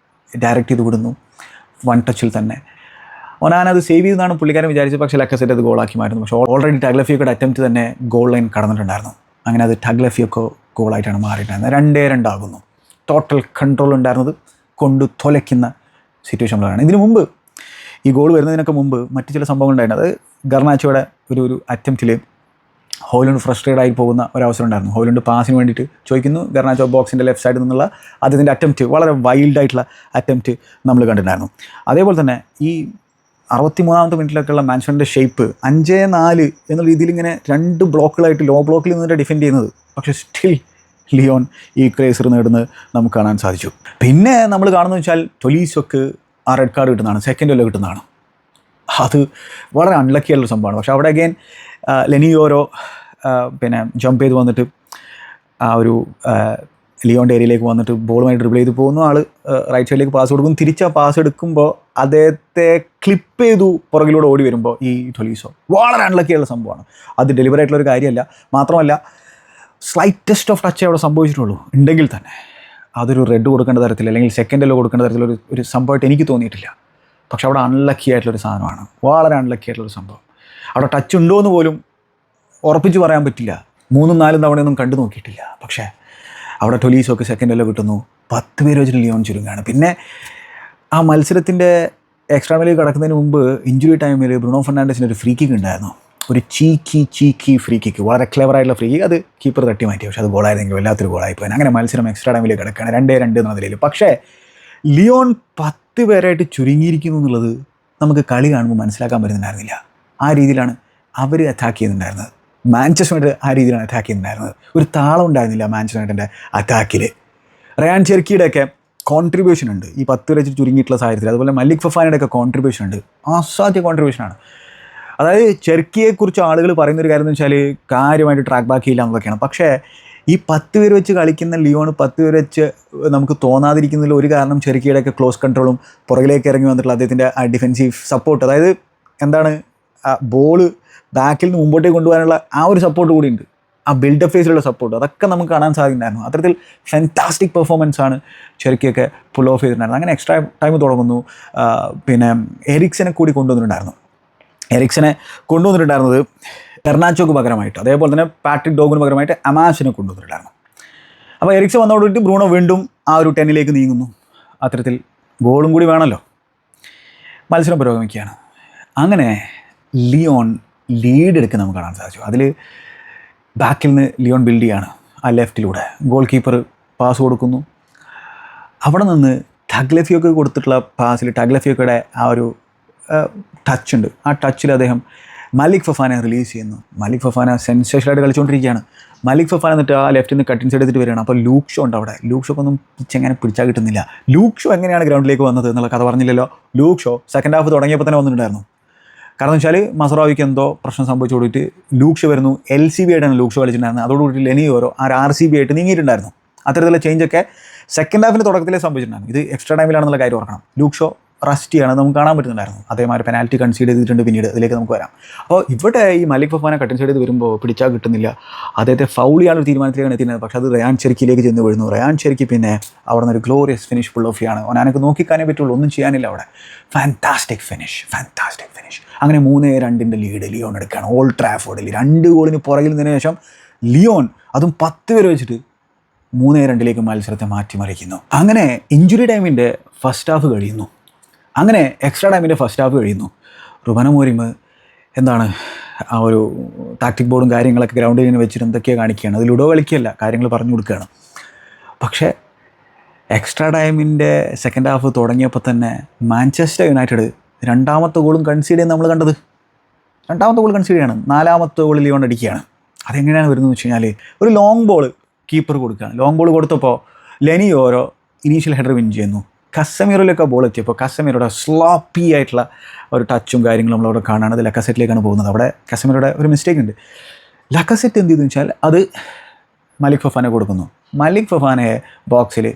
ഡയറക്റ്റ് ചെയ്ത് വിടുന്നു, 1 ടച്ചിൽ തന്നെ. ഒനാന അത് സേവ് ചെയ്തെന്നാണ് പുള്ളിക്കാരൻ വിചാരിച്ചത്. പക്ഷേ ലക്കാസെറ്റ് അത് ഗോളാക്കി മാറ്റുന്നു. പക്ഷേ ഓൾറെഡി ടാഗ്ലഫിയക്കോയുടെ അറ്റംപ്റ്റ് തന്നെ ഗോൾ ലൈൻ കടന്നിട്ടുണ്ടായിരുന്നു. അങ്ങനെ അത് ടാഗ്ലഫിയക്കോ ഗോളായിട്ടാണ് മാറിയിട്ടുണ്ടായിരുന്നത്. 2-2 ആകുന്നു. ടോട്ടൽ കൺട്രോൾ ഉണ്ടായിരുന്നത് കൊണ്ട് തൊലയ്ക്കുന്ന സിറ്റുവേഷനിലാണ്. ഇതിനു മുമ്പ് ഈ ഗോൾ വരുന്നതിനൊക്കെ മുമ്പ് മറ്റു ചില സംഭവങ്ങൾ ഉണ്ടായിരുന്നു. അത് ഗർനാച്ചോയുടെ ഒരു അറ്റംപ്റ്റിൽ ഹോയിലൻഡ് ഫ്രസ്ട്രേറ്റ് ആയി പോകുന്ന ഒരവസരം ഉണ്ടായിരുന്നു. ഹോയിലൻഡ് പാസിന് വേണ്ടിയിട്ട് ചോദിക്കുന്നു. ഗർനാച്ചോ ബോക്സിൻ്റെ ലെഫ്റ്റ് സൈഡിൽ നിന്നുള്ള അദ്ദേഹത്തിൻ്റെ അറ്റംപ്റ്റ് വളരെ വൈൽഡായിട്ടുള്ള അറ്റംപ്റ്റ് നമ്മൾ കണ്ടിട്ടുണ്ടായിരുന്നു. അതേപോലെ തന്നെ ഈ 63ാമത്തെ മിനിറ്റിലൊക്കെയുള്ള മാൻചസ്റ്ററിൻ്റെ ഷേപ്പ് 5-4 എന്ന രീതിയിൽ ഇങ്ങനെ 2 ബ്ലോക്കുകളായിട്ട് ലോ ബ്ലോക്കിൽ നിന്നിട്ട് ഡിഫെൻഡ് ചെയ്യുന്നത്. പക്ഷേ സ്റ്റിൽ ലിയോൺ ഈ ക്രേസർ നേടുന്നത് നമുക്ക് കാണാൻ സാധിച്ചു. പിന്നെ നമ്മൾ കാണുന്നത് വെച്ചാൽ ടൊലീസോക്ക് ആ റെഡ് കാർഡ് കിട്ടുന്നതാണ്, സെക്കൻഡ് യെല്ലോ കിട്ടുന്നതാണ്. അത് വളരെ അൺലക്കി ആയിട്ടുള്ള സംഭവമാണ്. പക്ഷേ അവിടെ അഗെയിൻ ലെനിയോരോ പിന്നെ ജമ്പ് ചെയ്ത് വന്നിട്ട് ആ ഒരു ലിയോൻ്റെ ഏരിയയിലേക്ക് വന്നിട്ട് ബോളുമായി ഡ്രിബിൾ ചെയ്ത് പോകുന്നു. ആൾ റൈറ്റ് സൈഡിലേക്ക് പാസ് കൊടുക്കും. തിരിച്ച് ആ പാസ് എടുക്കുമ്പോൾ അദ്ദേഹത്തെ ക്ലിപ്പ് ചെയ്തു പുറകിലൂടെ ഓടി വരുമ്പോൾ ഈ ടൊലീസോ വളരെ അൺലക്കിയുള്ള സംഭവമാണ്. അത് ഡെലിവറി ആയിട്ടുള്ളൊരു കാര്യമല്ല. മാത്രമല്ല സ്ലൈറ്റസ്റ്റ് ഓഫ് ടച്ച് അവിടെ സംഭവിച്ചിട്ടുള്ളൂ. ഉണ്ടെങ്കിൽ തന്നെ അതൊരു റെഡ് കൊടുക്കേണ്ട തരത്തിൽ അല്ലെങ്കിൽ സെക്കൻഡ് യെല്ലോ കൊടുക്കേണ്ട തരത്തിലൊരു സംഭവമായിട്ട് എനിക്ക് തോന്നിയിട്ടില്ല. പക്ഷെ അവിടെ അൺലക്കി ആയിട്ടുള്ളൊരു സാധനമാണ്. വളരെ അൺലക്കി ആയിട്ടുള്ളൊരു സംഭവം. അവിടെ ടച്ച് ഉണ്ടോ എന്ന് പോലും ഉറപ്പിച്ച് പറയാൻ പറ്റില്ല. 3-4 തവണയൊന്നും കണ്ടു നോക്കിയിട്ടില്ല. പക്ഷേ അവിടെ ടൊലീസോക്ക് സെക്കൻഡ് യെല്ലോ കിട്ടുന്നു. 10 പേര് വെച്ചിട്ട് ലിയോൺ ചുരുങ്ങാണ്. പിന്നെ ആ മത്സരത്തിൻ്റെ എക്സ്ട്രാ ടൈമിലേക്ക് കടക്കുന്നതിന് മുമ്പ് ഇഞ്ചുറി ടൈമിൽ ബ്രൂണോ ഫെർണാണ്ടസിന് ഒരു ഫ്രീ കിക്ക് ഉണ്ടായിരുന്നു. ഒരു ചീക്കി ഫ്രീ കിക്ക്, വളരെ ക്ലെവറായിട്ടുള്ള ഫ്രീ കിക്ക്. അത് കീപ്പർ തട്ടി മാറ്റി. പക്ഷേ അത് ഗോളായിരുന്നെങ്കിൽ വല്ലാത്തൊരു ഗോളായിപ്പോയി. അങ്ങനെ മത്സരം എക്സ്ട്രാ ടൈമിലേക്ക് കിടക്കുകയാണ് 2-2 എന്ന നിലയിൽ. പക്ഷേ ലിയോൺ 10 പേരായിട്ട് ചുരുങ്ങിയിരിക്കുന്നു എന്നുള്ളത് നമുക്ക് കളി കാണുമ്പോൾ മനസ്സിലാക്കാൻ പറ്റുന്നുണ്ടായിരുന്നില്ല. ആ രീതിയിലാണ് അവർ അറ്റാക്ക് ചെയ്യുന്നുണ്ടായിരുന്നത്. മാഞ്ചസ്റ്റർ യുണൈറ്റഡ് ആ രീതിയിലാണ് അറ്റാക്ക് ചെയ്യുന്നുണ്ടായിരുന്നത്. ഒരു താളം ഉണ്ടായിരുന്നില്ല മാഞ്ചസ്റ്റർ യുണൈറ്റഡിൻ്റെ അറ്റാക്കിൽ. റയാൻ ചെർക്കിയുടെയൊക്കെ കോൺട്രിബ്യൂഷൻ ഉണ്ട് ഈ 10 പേരെ ചുരുങ്ങിയിട്ടുള്ള സാഹചര്യത്തിൽ. അതുപോലെ മലിക് ഫഫാനയുടെയൊക്കെ കോൺട്രിബ്യൂഷൻ ഉണ്ട്. അസാധ്യ കോൺട്രിബ്യൂഷനാണ്. അതായത് ചെർക്കിയെക്കുറിച്ച് ആളുകൾ പറയുന്നൊരു കാര്യം എന്ന് വെച്ചാൽ കാര്യമായിട്ട് ട്രാക്ക് ബാക്ക് ചെയ്യില്ല എന്നൊക്കെയാണ്. പക്ഷേ ഈ 10 പേര് വെച്ച് കളിക്കുന്ന ലിയോൺ 10 പേര് വെച്ച് നമുക്ക് തോന്നാതിരിക്കുന്നതിൽ ഒരു കാരണം ചെർക്കിയുടെയൊക്കെ ക്ലോസ് കൺട്രോളും പുറകിലേക്ക് ഇറങ്ങി വന്നിട്ടുള്ള അദ്ദേഹത്തിൻ്റെ ആ ഡിഫെൻസീവ് സപ്പോർട്ട്. അതായത് എന്താണ്, ബോള് ബാക്കിൽ നിന്ന് മുമ്പോട്ടേക്ക് കൊണ്ടുപോകാനുള്ള ആ ഒരു സപ്പോർട്ട് കൂടിയുണ്ട്. ആ ബിൽഡപ്പ് ഫേസിലുള്ള സപ്പോർട്ട് അതൊക്കെ നമുക്ക് കാണാൻ സാധിക്കുന്നുണ്ടായിരുന്നു. അത്തരത്തിൽ ഫാന്റാസ്റ്റിക് പെർഫോമൻസാണ് ചെർക്കിയൊക്കെ പുൾ ഓഫ് ചെയ്തിട്ടുണ്ടായിരുന്നത്. അങ്ങനെ എക്സ്ട്രാ ടൈം തുടങ്ങുന്നു. പിന്നെ എറിക്സനെ കൂടി കൊണ്ടുവന്നിട്ടുണ്ടായിരുന്നു. എറിക്സനെ കൊണ്ടുവന്നിട്ടുണ്ടായിരുന്നത് ഗർനാച്ചോക്ക് പകരമായിട്ട്, അതേപോലെ തന്നെ പാട്രിക് ഡോഗിന് പകരമായിട്ട് അമാസിനെ കൊണ്ടുവന്നിട്ടുണ്ടായിരുന്നു. അപ്പോൾ എറിക്സൺ വന്നതോടുകൂടി ബ്രൂണോ വീണ്ടും ആ ഒരു 10ലേക്ക് നീങ്ങുന്നു. അത്തരത്തിൽ ഗോളും കൂടി വേണമല്ലോ. മത്സരം പുരോഗമിക്കുകയാണ്. അങ്ങനെ ലിയോൺ ലീഡ് എടുക്കുന്ന നമുക്ക് കാണാൻ സാധിച്ചു. അതിൽ ബാക്കിൽ നിന്ന് ലിയോൺ ബിൽഡ് ചെയ്യാണ് ആ ലെഫ്റ്റിലൂടെ. ഗോൾ കീപ്പർ പാസ് കൊടുക്കുന്നു. അവിടെ നിന്ന് ടാഗ്ലഫിയോക്ക് കൊടുത്തിട്ടുള്ള പാസിൽ ടാഗ്ലഫിയോക്കയുടെ ആ ഒരു ടച്ച് ഉണ്ട്. ആ ടച്ചിൽ അദ്ദേഹം മലിക് ഫഫാനെ റിലീസ് ചെയ്യുന്നു. മലിക് ഫഫാന സെൻസേഷനായിട്ട് കളിച്ചുകൊണ്ടിരിക്കുകയാണ്. മലിക് ഫഫാൻ എന്നിട്ട് ആ ലെഫ്റ്റിൽ നിന്ന് കട്ടിങ് സൈഡ് എടുത്തിട്ട് വരികയാണ്. അപ്പോൾ ലൂക്ക് ഷോ ഉണ്ട് അവിടെ. ലൂക്ക് ഷോക്കൊന്നും പിച്ചെങ്ങനെ പിടിച്ചാൽ കിട്ടുന്നില്ല. ലൂക്ക് ഷോ എങ്ങനെയാണ് ഗ്രൗണ്ടിലേക്ക് വന്നത് എന്നുള്ള കഥ പറഞ്ഞില്ലല്ലോ. ലൂക്ക് ഷോ സെക്കൻഡ് ഹാഫ് തുടങ്ങിയപ്പോൾ തന്നെ വന്നിട്ടുണ്ടായിരുന്നു. കാരണം വെച്ചാൽ മസറാവിക്ക് എന്തോ പ്രശ്നം സംഭവിച്ചു കൂടിയിട്ട് ലൂക്ഷ വരുന്നു. LCB ആയിട്ടാണ് ലൂക്ഷ കളിച്ചിട്ടുണ്ടായിരുന്നത്. അതോടുകൂടി ലെനിയോരോ RCB ആയിട്ട് നീങ്ങിയിട്ടുണ്ടായിരുന്നു. അത്തരത്തിലുള്ള ചേഞ്ചൊക്കെ സെക്കൻഡ് ഹാഫിൻ്റെ തുടക്കത്തിലേ സംഭവിച്ചിട്ടുണ്ടായിരുന്നു. ഇത് എക്സ്ട്രാ ടൈമിലാണെന്നുള്ള കാര്യം ഓർക്കണം. ലൂക്ഷോ റസ്റ്റിയാണ്, നമുക്ക് കാണാൻ പറ്റുന്നുണ്ടായിരുന്നു. അതേമാതിരി പെനാൽറ്റി കൺസീഡ് ചെയ്തിട്ടുണ്ട്. പിന്നീട് അതിലേക്ക് നമുക്ക് വരാം. അപ്പോൾ ഇവിടെ ഈ മലിക് ഫൊഫാന കട്ടൻ സൈഡ് ചെയ്ത് വരുമ്പോൾ പിടിച്ചാൽ കിട്ടുന്നില്ല. അദ്ദേഹത്തെ ഫൗൾ ചെയ്യാനൊരു തീരുമാനത്തിലേക്കാണ് എത്തിയിരുന്നത്. പക്ഷേ അത് റയാൻ ചെർക്കിയിലേക്ക് ചെന്ന് വീഴുന്നു. റയാൻ ചെർക്കി പിന്നെ അവിടെ നിന്ന് ഒരു ഗ്ലോറിയസ് ഫിനിഷ് ഫുൾ ഓഫ് ആണ്. ഓനക്ക് നോക്കിക്കാനേ പറ്റുള്ളൂ, ഒന്നും ചെയ്യാനില്ല അവിടെ. Fantastic finish. അങ്ങനെ 3-2 ലീഡ് ലിയോൺ എടുക്കുകയാണ് ഓൾഡ് ട്രാഫോർഡിൽ. 2 ഗോളിന് പുറകിൽ നിന്നതിന് ശേഷം ലിയോൺ അതും 10 പേര് വെച്ചിട്ട് 3-2 മത്സരത്തെ മാറ്റിമറിക്കുന്നു. അങ്ങനെ ഇഞ്ചുറി ടൈമിൻ്റെ ഫസ്റ്റ് ഹാഫ് കഴിയുന്നു. അങ്ങനെ എക്സ്ട്രാ ടൈമിൻ്റെ ഫസ്റ്റ് ഹാഫ് കഴിയുന്നു. റുബൻ അമോരിം എന്താണ് ആ ഒരു ടാക്ടിക് ബോർഡും കാര്യങ്ങളൊക്കെ ഗ്രൗണ്ടിൽ ഇങ്ങനെ വെച്ചിട്ട് എന്തൊക്കെയാണ് കാണിക്കുകയാണ്. അത് ലുഡോ കളിക്കുകയല്ല, കാര്യങ്ങൾ പറഞ്ഞു കൊടുക്കുകയാണ്. പക്ഷേ എക്സ്ട്രാ ടൈമിൻ്റെ സെക്കൻഡ് ഹാഫ് തുടങ്ങിയപ്പോൾ തന്നെ മാഞ്ചസ്റ്റർ യുണൈറ്റഡ് രണ്ടാമത്തെ ഗോളും കൺസീഡ് ചെയ്യുന്നത് നമ്മൾ കണ്ടത്. രണ്ടാമത്തെ ഗോൾ കൺസീഡ് ചെയ്യാണ്, 4ാമത്തെ ഗോൾ ലിയോൺ അടിക്കുകയാണ്. അതെങ്ങനെയാണ് വരുന്നതെന്ന് വെച്ച് കഴിഞ്ഞാൽ ഒരു ലോങ് ബോൾ കീപ്പർ കൊടുക്കുകയാണ്. ലോങ് ബോൾ കൊടുത്തപ്പോൾ ലെനിയോരോ ഇനീഷ്യൽ ഹെഡർ വിൻ ചെയ്യുന്നു. കസമീറോയിലൊക്കെ ബോൾ എത്തിയപ്പോൾ കസമീറോയുടെ സ്ലോപ്പി ആയിട്ടുള്ള ഒരു ടച്ചും കാര്യങ്ങളും നമ്മളവിടെ കാണുകയാണ്. അത് ലക്കസെറ്റിലേക്കാണ് പോകുന്നത്. അവിടെ കസമീറോയുടെ ഒരു മിസ്റ്റേക്ക് ഉണ്ട്. ലക്കസെറ്റ് എന്ത് ചെയ്തെന്ന് വെച്ചാൽ അത് മലിക് ഫൊഫാനെ കൊടുക്കുന്നു. മലിക് ഫൊഫാനയെ ബോക്സിൽ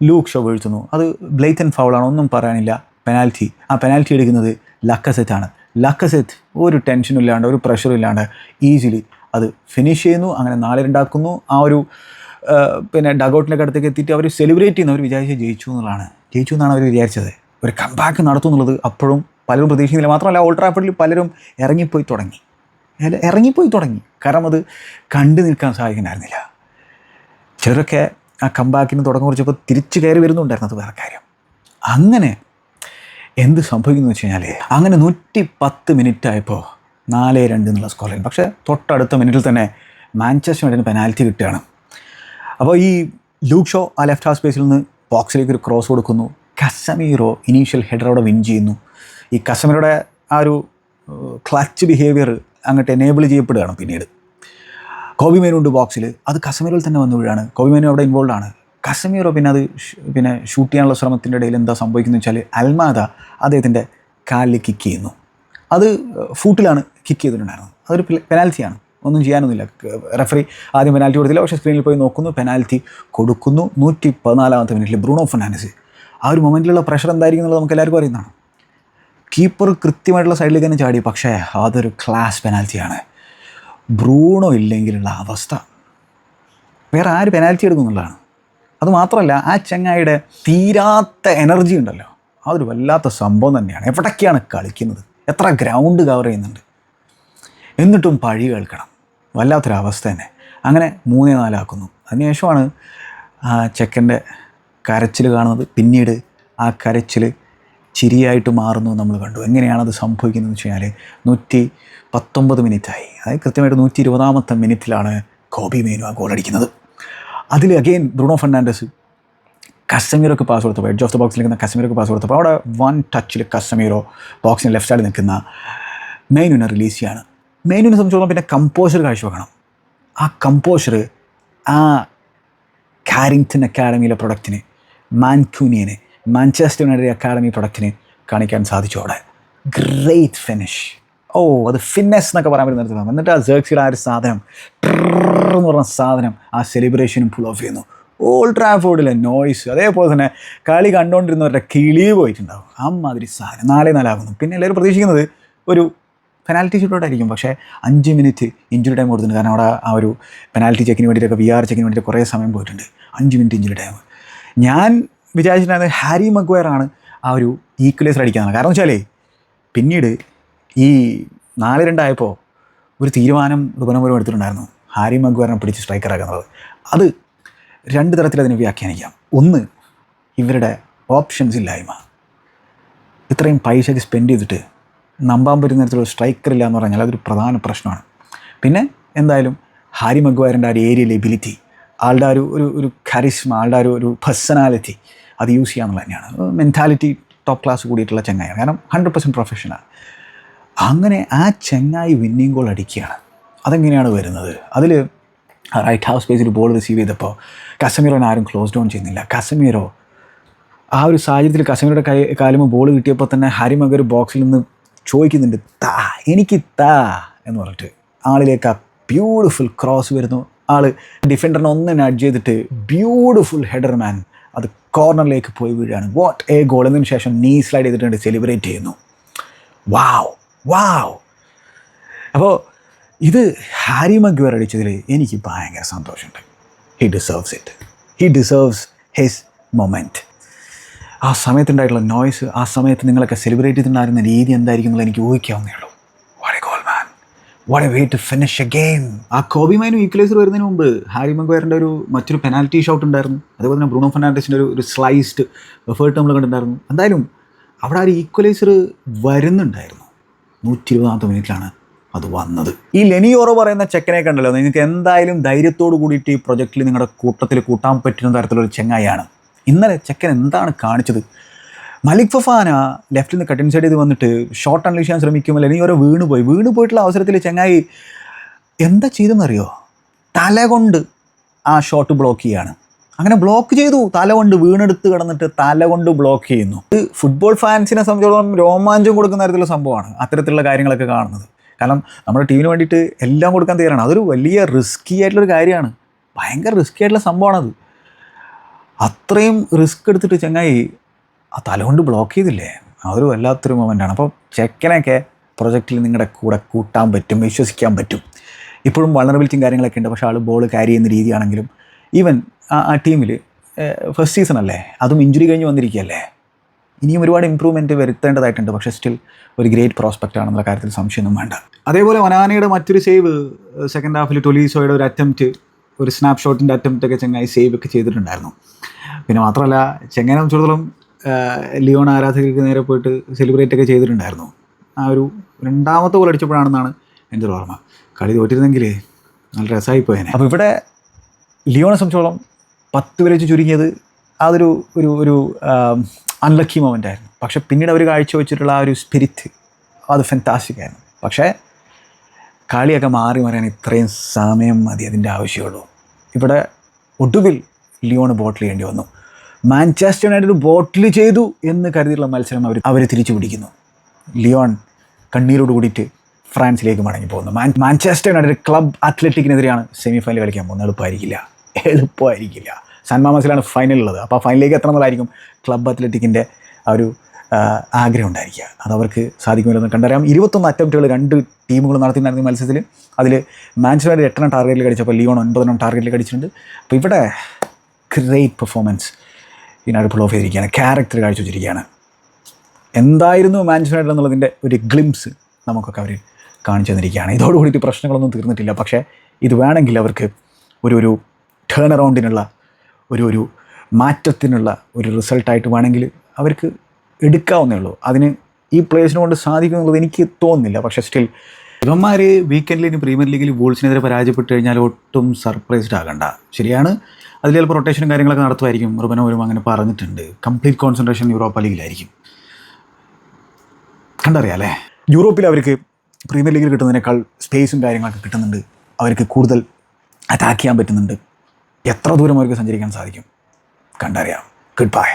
ലൂക്ക് ഷോ വീഴ്ത്തുന്നു. അത് ബ്ലേറ്റൻ ഫൗളാണ്, ഒന്നും പറയാനില്ല. പെനാൽറ്റി. ആ പെനാൽറ്റി എടുക്കുന്നത് ലക്കസെറ്റാണ്. ലക്കസെറ്റ് ഒരു ടെൻഷനും ഇല്ലാണ്ട് ഒരു പ്രഷറും ഇല്ലാണ്ട് ഈസിലി അത് ഫിനിഷ് ചെയ്യുന്നു. അങ്ങനെ 4-2 ആ ഒരു പിന്നെ ഡഗൗട്ടിൻ്റെ അടുത്തേക്ക് എത്തിയിട്ട് അവർ സെലിബ്രേറ്റ് ചെയ്യുന്നു. അവർ വിചാരിച്ച് ജയിച്ചു എന്നാണ് അവർ വിചാരിച്ചത്. ഒരു കംബാക്ക് നടത്തും എന്നുള്ളത് അപ്പോഴും പലരും പ്രതീക്ഷിക്കുന്നില്ല. മാത്രമല്ല ഓൾഡ് ട്രാഫോർഡിൽ പലരും ഇറങ്ങിപ്പോയി തുടങ്ങി. കാരണം അത് കണ്ടു നിൽക്കാൻ സാധിക്കുന്നുണ്ടായിരുന്നില്ല. ചിലരൊക്കെ ആ കംബാക്കിന് തുടക്കം കുറിച്ചപ്പോൾ തിരിച്ചു കയറി വരുന്നുണ്ടായിരുന്നു. അത് വേറെ കാര്യം. അങ്ങനെ എന്ത് സംഭവിക്കുന്നു വെച്ച് കഴിഞ്ഞാൽ അങ്ങനെ 110 മിനിറ്റ് ആയപ്പോൾ 4-2 എന്നുള്ള സ്കോർ ലൈൻ. പക്ഷേ തൊട്ടടുത്ത മിനിറ്റിൽ തന്നെ മാഞ്ചസ്റ്റർ യുണൈറ്റഡിന് പെനാൽറ്റി കിട്ടുകയാണ്. അപ്പോൾ ഈ ലൂക്ക് ഷോ ആ ലെഫ്റ്റ് ഹാഫ് സ്പേസിൽ നിന്ന് ബോക്സിലേക്ക് ഒരു ക്രോസ് കൊടുക്കുന്നു. കസമീറോ ഇനീഷ്യൽ ഹെഡറോടെ വിൻ ചെയ്യുന്നു. ഈ കസമീറോയുടെ ആ ഒരു ക്ലച്ച് ബിഹേവിയർ അങ്ങോട്ട് എനേബിൾ ചെയ്യപ്പെടുകയാണ്. പിന്നീട് കോബി മേനു ഉണ്ട് ബോക്സിൽ. അത് കസമീറോയിൽ തന്നെ വന്നു വീഴാണ്. കോബി മേനു അവിടെ ഇൻവോൾവ് ആണ്. കസമീറോ പിന്നെ അത് ഷൂട്ട് ചെയ്യാനുള്ള ശ്രമത്തിൻ്റെ ഇടയിൽ എന്താ സംഭവിക്കുന്നത് വെച്ചാൽ അൽമാദ അദ്ദേഹത്തിൻ്റെ കാലിൽ കിക്ക് ചെയ്യുന്നു. അത് ഫൂട്ടിലാണ് കിക്ക് ചെയ്തിട്ടുണ്ടായിരുന്നത്. അതൊരു പെനാൽറ്റിയാണ്, ഒന്നും ചെയ്യാനൊന്നുമില്ല. റെഫറി ആദ്യം പെനാൽറ്റി കൊടുത്തില്ല. പക്ഷേ സ്ക്രീനിൽ പോയി നോക്കുന്നു, പെനാൽറ്റി കൊടുക്കുന്നു. 114ാമത്തെ മിനിറ്റിൽ ബ്രൂണോ ഫെർണാണ്ടസ്. ആ ഒരു മൊമെൻറ്റിലുള്ള പ്രഷർ എന്തായിരിക്കും എന്നുള്ളത് നമുക്ക് എല്ലാവർക്കും അറിയുന്നതാണ്. കീപ്പർ കൃത്യമായിട്ടുള്ള സൈഡിലേക്ക് തന്നെ ചാടി. പക്ഷേ അതൊരു ക്ലാസ് പെനാൽറ്റിയാണ്. ബ്രൂണോ ഇല്ലെങ്കിലുള്ള അവസ്ഥ വേറെ ആര് പെനാൽറ്റി എടുക്കുന്നുള്ളതാണ്. അതുമാത്രമല്ല ആ ചങ്ങായിയുടെ തീരാത്ത എനർജി ഉണ്ടല്ലോ, അതൊരു വല്ലാത്ത സംഭവം തന്നെയാണ്. എവിടേക്കാണ് കളിക്കുന്നത്, എത്ര ഗ്രൗണ്ട് കവർ ചെയ്യുന്നുണ്ട്, എന്നിട്ടും പഴി കേൾക്കണം. വല്ലാത്തൊരവസ്ഥ തന്നെ. അങ്ങനെ 3-4 അതിനുശേഷമാണ് ആ ചെക്കൻ്റെ കരച്ചിൽ കാണുന്നത്. പിന്നീട് ആ കരച്ചിൽ ചിരിയായിട്ട് മാറുന്നു നമ്മൾ കണ്ടു. എങ്ങനെയാണത് സംഭവിക്കുന്നത് വെച്ച് കഴിഞ്ഞാൽ 119 മിനിറ്റായി. അതായത് കൃത്യമായിട്ട് 120ാമത്തെ മിനിറ്റിലാണ് കോബി മേനു ആ ഗോൾ അടിക്കുന്നത്. അതിൽ അഗെയിൻ ബ്രൂണോ ഫെർണാണ്ടസ് കസമീറോക്ക് പാസ് കൊടുത്തപ്പോൾ, എഡ്ജ് ഓഫ് ദ ബോക്സിൽ നിൽക്കുന്ന കസമീറോക്ക് പാസ് കൊടുത്തപ്പോൾ അവിടെ 1 ടച്ചിൽ കസമീറോ ബോക്സിന് ലെഫ്റ്റ് സൈഡിൽ നിൽക്കുന്ന മെയിനുവിനെ റിലീസ് ചെയ്യാണ്. മെയിനുവിനെ സംബന്ധിച്ചോളം പിന്നെ കമ്പോഷർ കാഴ്ചവെക്കണം. ആ കമ്പോഷർ ആ കാരിങ്ടൺ അക്കാഡമിയിലെ പ്രൊഡക്റ്റിന്, മാൻക്യൂനിയന്, മാഞ്ചസ്റ്റർ യുണൈറ്റഡ് അക്കാഡമി പ്രൊഡക്റ്റിന് കാണിക്കാൻ സാധിച്ചു. അവിടെ ഗ്രേറ്റ് ഫിനിഷ്. അത് ഫിറ്റ്നസ് എന്നൊക്കെ പറയാൻ പറ്റുന്ന നിർത്തുന്നത്. എന്നിട്ട് ആ സെർക്സിയുടെ ആ ഒരു സാധനം എന്ന് പറഞ്ഞ സാധനം ആ സെലിബ്രേഷനും ഫുൾ ഓഫ് ചെയ്യുന്നു. ഓൾഡ് ട്രാഫോർഡിലെ നോയ്സ്, അതേപോലെ തന്നെ കളി കണ്ടുകൊണ്ടിരുന്നവരുടെ കിളി പോയിട്ടുണ്ടാവും. അമ്മാതിരി സാധനം. 4-4 പിന്നെ എല്ലാവരും പ്രതീക്ഷിക്കുന്നത് ഒരു പെനാൽറ്റി ഷൂട്ടൗട്ടായിരിക്കും. പക്ഷേ 5 മിനിറ്റ് ഇഞ്ചുറി ടൈം കൊടുത്തിട്ടുണ്ട്. കാരണം അവിടെ ആ ഒരു പെനാൽറ്റി ചെക്കിന് വേണ്ടിയിട്ടൊക്കെ VR ചെക്കിന് വേണ്ടിയിട്ട് കുറേ സമയം പോയിട്ടുണ്ട്. 5 മിനിറ്റ് ഇഞ്ചുറി ടൈം. ഞാൻ വിചാരിച്ചിട്ടുണ്ടായിരുന്നത് ഹാരി മഗ്വയർ ആണ് ആ ഒരു ഈക്വലൈസർ അടിക്കുന്നത്. കാരണം വെച്ചാലേ പിന്നീട് ഈ 4-2 ആയപ്പോൾ ഒരു തീരുമാനം റുബൻ അമോരിം എടുത്തിട്ടുണ്ടായിരുന്നു, ഹാരി മഗ്വയറിനെ പിടിച്ച് സ്ട്രൈക്കറാക്കുന്നത്. അത് 2 തരത്തിൽ അതിനെ വ്യാഖ്യാനിക്കാം. ഒന്ന്, ഇവരുടെ ഓപ്ഷൻസ് ഇല്ലായ്മ. ഇത്രയും പൈസയ്ക്ക് സ്പെൻഡ് ചെയ്തിട്ട് നമ്പാൻ പറ്റുന്ന തരത്തിലുള്ള സ്ട്രൈക്കർ ഇല്ല എന്ന് പറഞ്ഞാൽ അതൊരു പ്രധാന പ്രശ്നമാണ്. പിന്നെ എന്തായാലും ഹാരി മഗ്വയറിൻ്റെ ആ ഒരു ഏരിയൽ എബിലിറ്റി, ആളുടെ ഒരു കരിസ്മ, ആളുടെ ഒരു പേഴ്സണാലിറ്റി അത് യൂസ് ചെയ്യാന്നുള്ളത് തന്നെയാണ്. മെൻറ്റാലിറ്റി ടോപ്പ് ക്ലാസ് കൂടിയിട്ടുള്ള ചങ്ങായിയാണ്. കാരണം 100% പ്രൊഫഷണൽ. അങ്ങനെ ആ ചങ്ങായി വിന്നിങ് ഗോൾ അടിക്കുകയാണ്. അതെങ്ങനെയാണ് വരുന്നത്? അതിൽ റൈറ്റ് ഹാഫ് സ്പേസിൽ ബോൾ റിസീവ് ചെയ്തപ്പോൾ കസമീറോനെ ആരും ക്ലോസ് ഡൗൺ ചെയ്യുന്നില്ല. കസമീറോ ആ ഒരു സാഹചര്യത്തിൽ കസമീറോയുടെ കാലുമ്പോൾ ബോൾ കിട്ടിയപ്പോൾ തന്നെ ഹാരി മഗ്വയർ ബോക്സിൽ നിന്ന് ചോദിക്കുന്നുണ്ട് എനിക്ക് എന്ന് പറഞ്ഞിട്ട് ആളിലേക്ക് ആ ബ്യൂട്ടിഫുൾ ക്രോസ് വരുന്നു. ആൾ ഡിഫൻഡറിനെ ഒന്ന് നഡ്ജ് ചെയ്തിട്ട് ബ്യൂട്ടിഫുൾ ഹെഡർ മാൻ അത് കോർണറിലേക്ക് പോയി വീഴുകയാണ്. What a goal! എന്നതിന് ശേഷം നീ സ്ലൈഡ് ചെയ്തിട്ടുണ്ട്, സെലിബ്രേറ്റ് ചെയ്യുന്നു. വാവ്. അപ്പോൾ ഇത് ഹാരി മഗ്വയർ അടിച്ചതിൽ എനിക്ക് ഭയങ്കര സന്തോഷമുണ്ട്. He deserves his moment. ആ സമയത്തുണ്ടായിട്ടുള്ള നോയ്സ്, ആ സമയത്ത് നിങ്ങളൊക്കെ സെലിബ്രേറ്റ് ചെയ്തിട്ടുണ്ടായിരുന്ന രീതി എന്തായിരിക്കും എന്നുള്ളത് എനിക്ക് ഊഹിക്കാവുന്നേ ഉള്ളൂ. What a goal man, what a way to finish a game. ആ കോബി മൈനും ഈക്വലൈസർ വരുന്നതിന് മുമ്പ് ഹാരി മഗ്വയറിൻ്റെ മറ്റൊരു പെനാൽറ്റി ഷോട്ട് ഉണ്ടായിരുന്നു. അതുപോലെ തന്നെ ബ്രൂണോ ഫെർണാണ്ടസിൻ്റെ ഒരു സ്ലൈസ്ഡ് എഫേർട്ട് നമ്മൾ കണ്ടിട്ടുണ്ടായിരുന്നു. എന്തായാലും അവിടെ ആ ഒരു ഈക്വലൈസർ വരുന്നുണ്ടായിരുന്നു. 120ാമത്തെ മിനിറ്റിലാണ് അത് വന്നത്. ഈ ലെനിയോറോ പറയുന്ന ചെക്കനെ കണ്ടല്ലോ, നിങ്ങൾക്ക് എന്തായാലും ധൈര്യത്തോട് കൂടിയിട്ട് ഈ പ്രൊജക്റ്റിൽ നിങ്ങളുടെ കൂട്ടത്തിൽ കൂട്ടാൻ പറ്റുന്ന തരത്തിലൊരു ചെങ്ങായിയാണ്. ഇന്നലെ ചെക്കൻ എന്താണ് കാണിച്ചത്? മലിക് ഫൊഫാന ലെഫ്റ്റിൽ നിന്ന് കട്ട് ഇൻസൈഡ് ചെയ്ത് വന്നിട്ട് ഷോട്ട് അൺലീഷ് ചെയ്യാൻ ശ്രമിക്കുമ്പോൾ ലെനിയോറോ വീണ് പോയിട്ടുള്ള അവസരത്തിൽ ചെങ്ങായി എന്താ ചെയ്തെന്നറിയോ? തല കൊണ്ട് ആ ഷോട്ട് ബ്ലോക്ക് ചെയ്യാണ്. അങ്ങനെ ബ്ലോക്ക് ചെയ്തു, തല കൊണ്ട് വീണെടുത്ത് കിടന്നിട്ട് തല കൊണ്ട് ബ്ലോക്ക് ചെയ്യുന്നു. ഇത് ഫുട്ബോൾ ഫാൻസിനെ സംബന്ധിച്ചിടത്തോളം രോമാഞ്ചം കൊടുക്കുന്ന തരത്തിലുള്ള സംഭവമാണ് അത്തരത്തിലുള്ള കാര്യങ്ങളൊക്കെ കാണുന്നത്. കാരണം നമ്മുടെ ടീമിന് വേണ്ടിയിട്ട് എല്ലാം കൊടുക്കാൻ തയ്യാറാണ്. അതൊരു വലിയ റിസ്കി ആയിട്ടുള്ളൊരു കാര്യമാണ്, ഭയങ്കര റിസ്കി ആയിട്ടുള്ള സംഭവമാണത്. അത്രയും റിസ്ക് എടുത്തിട്ട് ചങ്ങായി ആ തലകൊണ്ട് ബ്ലോക്ക് ചെയ്തില്ലേ, അതൊരു വല്ലാത്തൊരു മൊമെൻ്റാണ്. അപ്പോൾ ചെക്കനൊക്കെ പ്രൊജക്റ്റിൽ നിങ്ങളുടെ കൂടെ കൂട്ടാൻ പറ്റും, വിശ്വസിക്കാൻ പറ്റും. ഇപ്പോഴും വൾണറബിലിറ്റിയും കാര്യങ്ങളൊക്കെ ഉണ്ട്, പക്ഷേ ആൾ ബോൾ ക്യാരി ചെയ്യുന്ന രീതിയാണെങ്കിലും ഈവൻ ആ ടീമിൽ ഫസ്റ്റ് സീസൺ അല്ലേ, അതും ഇഞ്ചുറി കഴിഞ്ഞ് വന്നിരിക്കുകയല്ലേ, ഇനിയും ഒരുപാട് ഇമ്പ്രൂവ്മെൻറ്റ് വരുത്തേണ്ടതായിട്ടുണ്ട്. പക്ഷേ സ്റ്റിൽ ഒരു ഗ്രേറ്റ് പ്രോസ്പെക്റ്റ് ആണെന്നുള്ള കാര്യത്തിൽ സംശയമൊന്നും വേണ്ട. അതേപോലെ ഒനാനയുടെ മറ്റൊരു സേവ് സെക്കൻഡ് ഹാഫിൽ ടൊലീസോയുടെ ഒരു അറ്റംപ്റ്റ്, ഒരു സ്നാപ്പ് ഷോട്ടിൻ്റെ അറ്റംപ്റ്റൊക്കെ ചെങ്ങായി സേവ് ഒക്കെ ചെയ്തിട്ടുണ്ടായിരുന്നു. പിന്നെ മാത്രമല്ല ചെങ്ങനെ സംബന്ധിച്ചിടത്തോളം ലിയോൺ ആരാധകർക്ക് നേരെ പോയിട്ട് സെലിബ്രേറ്റ് ഒക്കെ ചെയ്തിട്ടുണ്ടായിരുന്നു. ആ ഒരു രണ്ടാമത്തെ ഗോൾ അടിച്ചപ്പോഴാണെന്നാണ് എൻ്റെ ഒരു ഓർമ്മ. കളി തോറ്റിരുന്നെങ്കിൽ നല്ല രസമായിപ്പോയേനെ. അപ്പോൾ ഇവിടെ ലിയോണെ സംബന്ധിച്ചോളം 10 വരെ വെച്ച് ചുരുങ്ങിയത് അതൊരു ഒരു ഒരു അൺലക്കി മൊമെൻ്റ് ആയിരുന്നു. പക്ഷേ പിന്നീട് അവർ കാഴ്ചവെച്ചിട്ടുള്ള ആ ഒരു സ്പിരിറ്റ് അത് ഫാന്റാസ്റ്റിക് ആയിരുന്നു. പക്ഷേ കളിയൊക്കെ മാറി മറിയാൻ ഇത്രയും സമയം മതി, അതിൻ്റെ ആവശ്യമുള്ളൂ. ഇവിടെ ഒടുവിൽ ലിയോൺ ബോട്ടിൽ ചെയ്യേണ്ടി വന്നു. മാഞ്ചസ്റ്റർ യുണൈറ്റഡ് ബോട്ടിൽ ചെയ്തു എന്ന് കരുതിയുള്ള മത്സരം അവർ തിരിച്ചു പിടിക്കുന്നു. ലിയോൺ കണ്ണീരോട് കൂടിയിട്ട് ഫ്രാൻസിലേക്ക് മടങ്ങി പോകുന്നു. മാഞ്ചസ്റ്റർ യുണൈറ്റഡ് ക്ലബ് അത്ലറ്റിക്കിനെതിരെയാണ് സെമി ഫൈനൽ കളിക്കാൻ പോകുന്നത്. എളുപ്പമായിരിക്കില്ല. സാൻ മാമസിലാണ് ഫൈനലുള്ളത്. അപ്പോൾ ആ ഫൈനലിലേക്ക് എത്തണമെന്നുള്ളതായിരിക്കും ക്ലബ് അത്ലറ്റിക്കിൻ്റെ ആ ഒരു ആഗ്രഹം ഉണ്ടായിരിക്കുക. അതവർക്ക് സാധിക്കുമല്ലോ കണ്ടറിയാം. 21 അറ്റംപ്റ്റുകൾ 2 ടീമുകൾ നടത്തിയിട്ടുണ്ടായിരുന്ന മത്സരത്തിൽ അതിൽ മാഞ്ചസ്റ്റർ യുണൈറ്റഡ് 8 ടാർഗറ്റിൽ കടിച്ചപ്പോൾ ലിയോൺ 9 ടാർഗറ്റിൽ കടിച്ചിട്ടുണ്ട്. അപ്പോൾ ഇവിടെ ഗ്രേറ്റ് പെർഫോമൻസ് ഇതിനകത്ത് പുൾ ഓഫ് ചെയ്തിരിക്കുകയാണ്, ക്യാരക്ടർ കാഴ്ചവെച്ചിരിക്കുകയാണ്. എന്തായിരുന്നു മാഞ്ചസ്റ്റർ യുണൈറ്റഡ് എന്നുള്ളതിൻ്റെ ഒരു ഗ്ലിംസ് നമുക്കൊക്കെ അവർ കാണിച്ചു തന്നിരിക്കുകയാണ്. ഇതോടുകൂടിയിട്ട് പ്രശ്നങ്ങളൊന്നും തീർന്നിട്ടില്ല. പക്ഷേ ഇത് വേണമെങ്കിൽ അവർക്ക് ഒരു ടേൺ അറൗണ്ടിനുള്ള ഒരു മാറ്റത്തിനുള്ള ഒരു റിസൾട്ടായിട്ട് വേണമെങ്കിൽ അവർക്ക് എടുക്കാവുന്നേ ഉള്ളൂ. അതിന് ഈ പ്ലേയേഴ്സിനെ കൊണ്ട് സാധിക്കും എന്നുള്ളത് എനിക്ക് തോന്നുന്നില്ല. പക്ഷേ സ്റ്റിൽ ഇവന്മാർ വീക്കെൻഡിൽ ഇനി പ്രീമിയർ ലീഗിൽ വോൾസിനെതിരെ പരാജയപ്പെട്ട് കഴിഞ്ഞാൽ ഒട്ടും സർപ്രൈസ്ഡ് ആകണ്ട. ശരിയാണ്, അതിൽ ചിലപ്പോൾ റൊട്ടേഷനും കാര്യങ്ങളൊക്കെ നടത്തുമായിരിക്കും. റുബനോരും അങ്ങനെ പറഞ്ഞിട്ടുണ്ട്. കംപ്ലീറ്റ് കോൺസെൻട്രേഷൻ യൂറോപ്പ ലീഗിലായിരിക്കും. കണ്ടറിയാം അല്ലേ, യൂറോപ്പിൽ അവർക്ക് പ്രീമിയർ ലീഗിൽ കിട്ടുന്നതിനേക്കാൾ സ്പേസും കാര്യങ്ങളൊക്കെ കിട്ടുന്നുണ്ട്. അവർക്ക് കൂടുതൽ അറ്റാക്ക് ചെയ്യാൻ പറ്റുന്നുണ്ട്. എത്ര ദൂരം അവർക്ക് സഞ്ചരിക്കാൻ സാധിക്കും കണ്ടറിയാം. Good bye.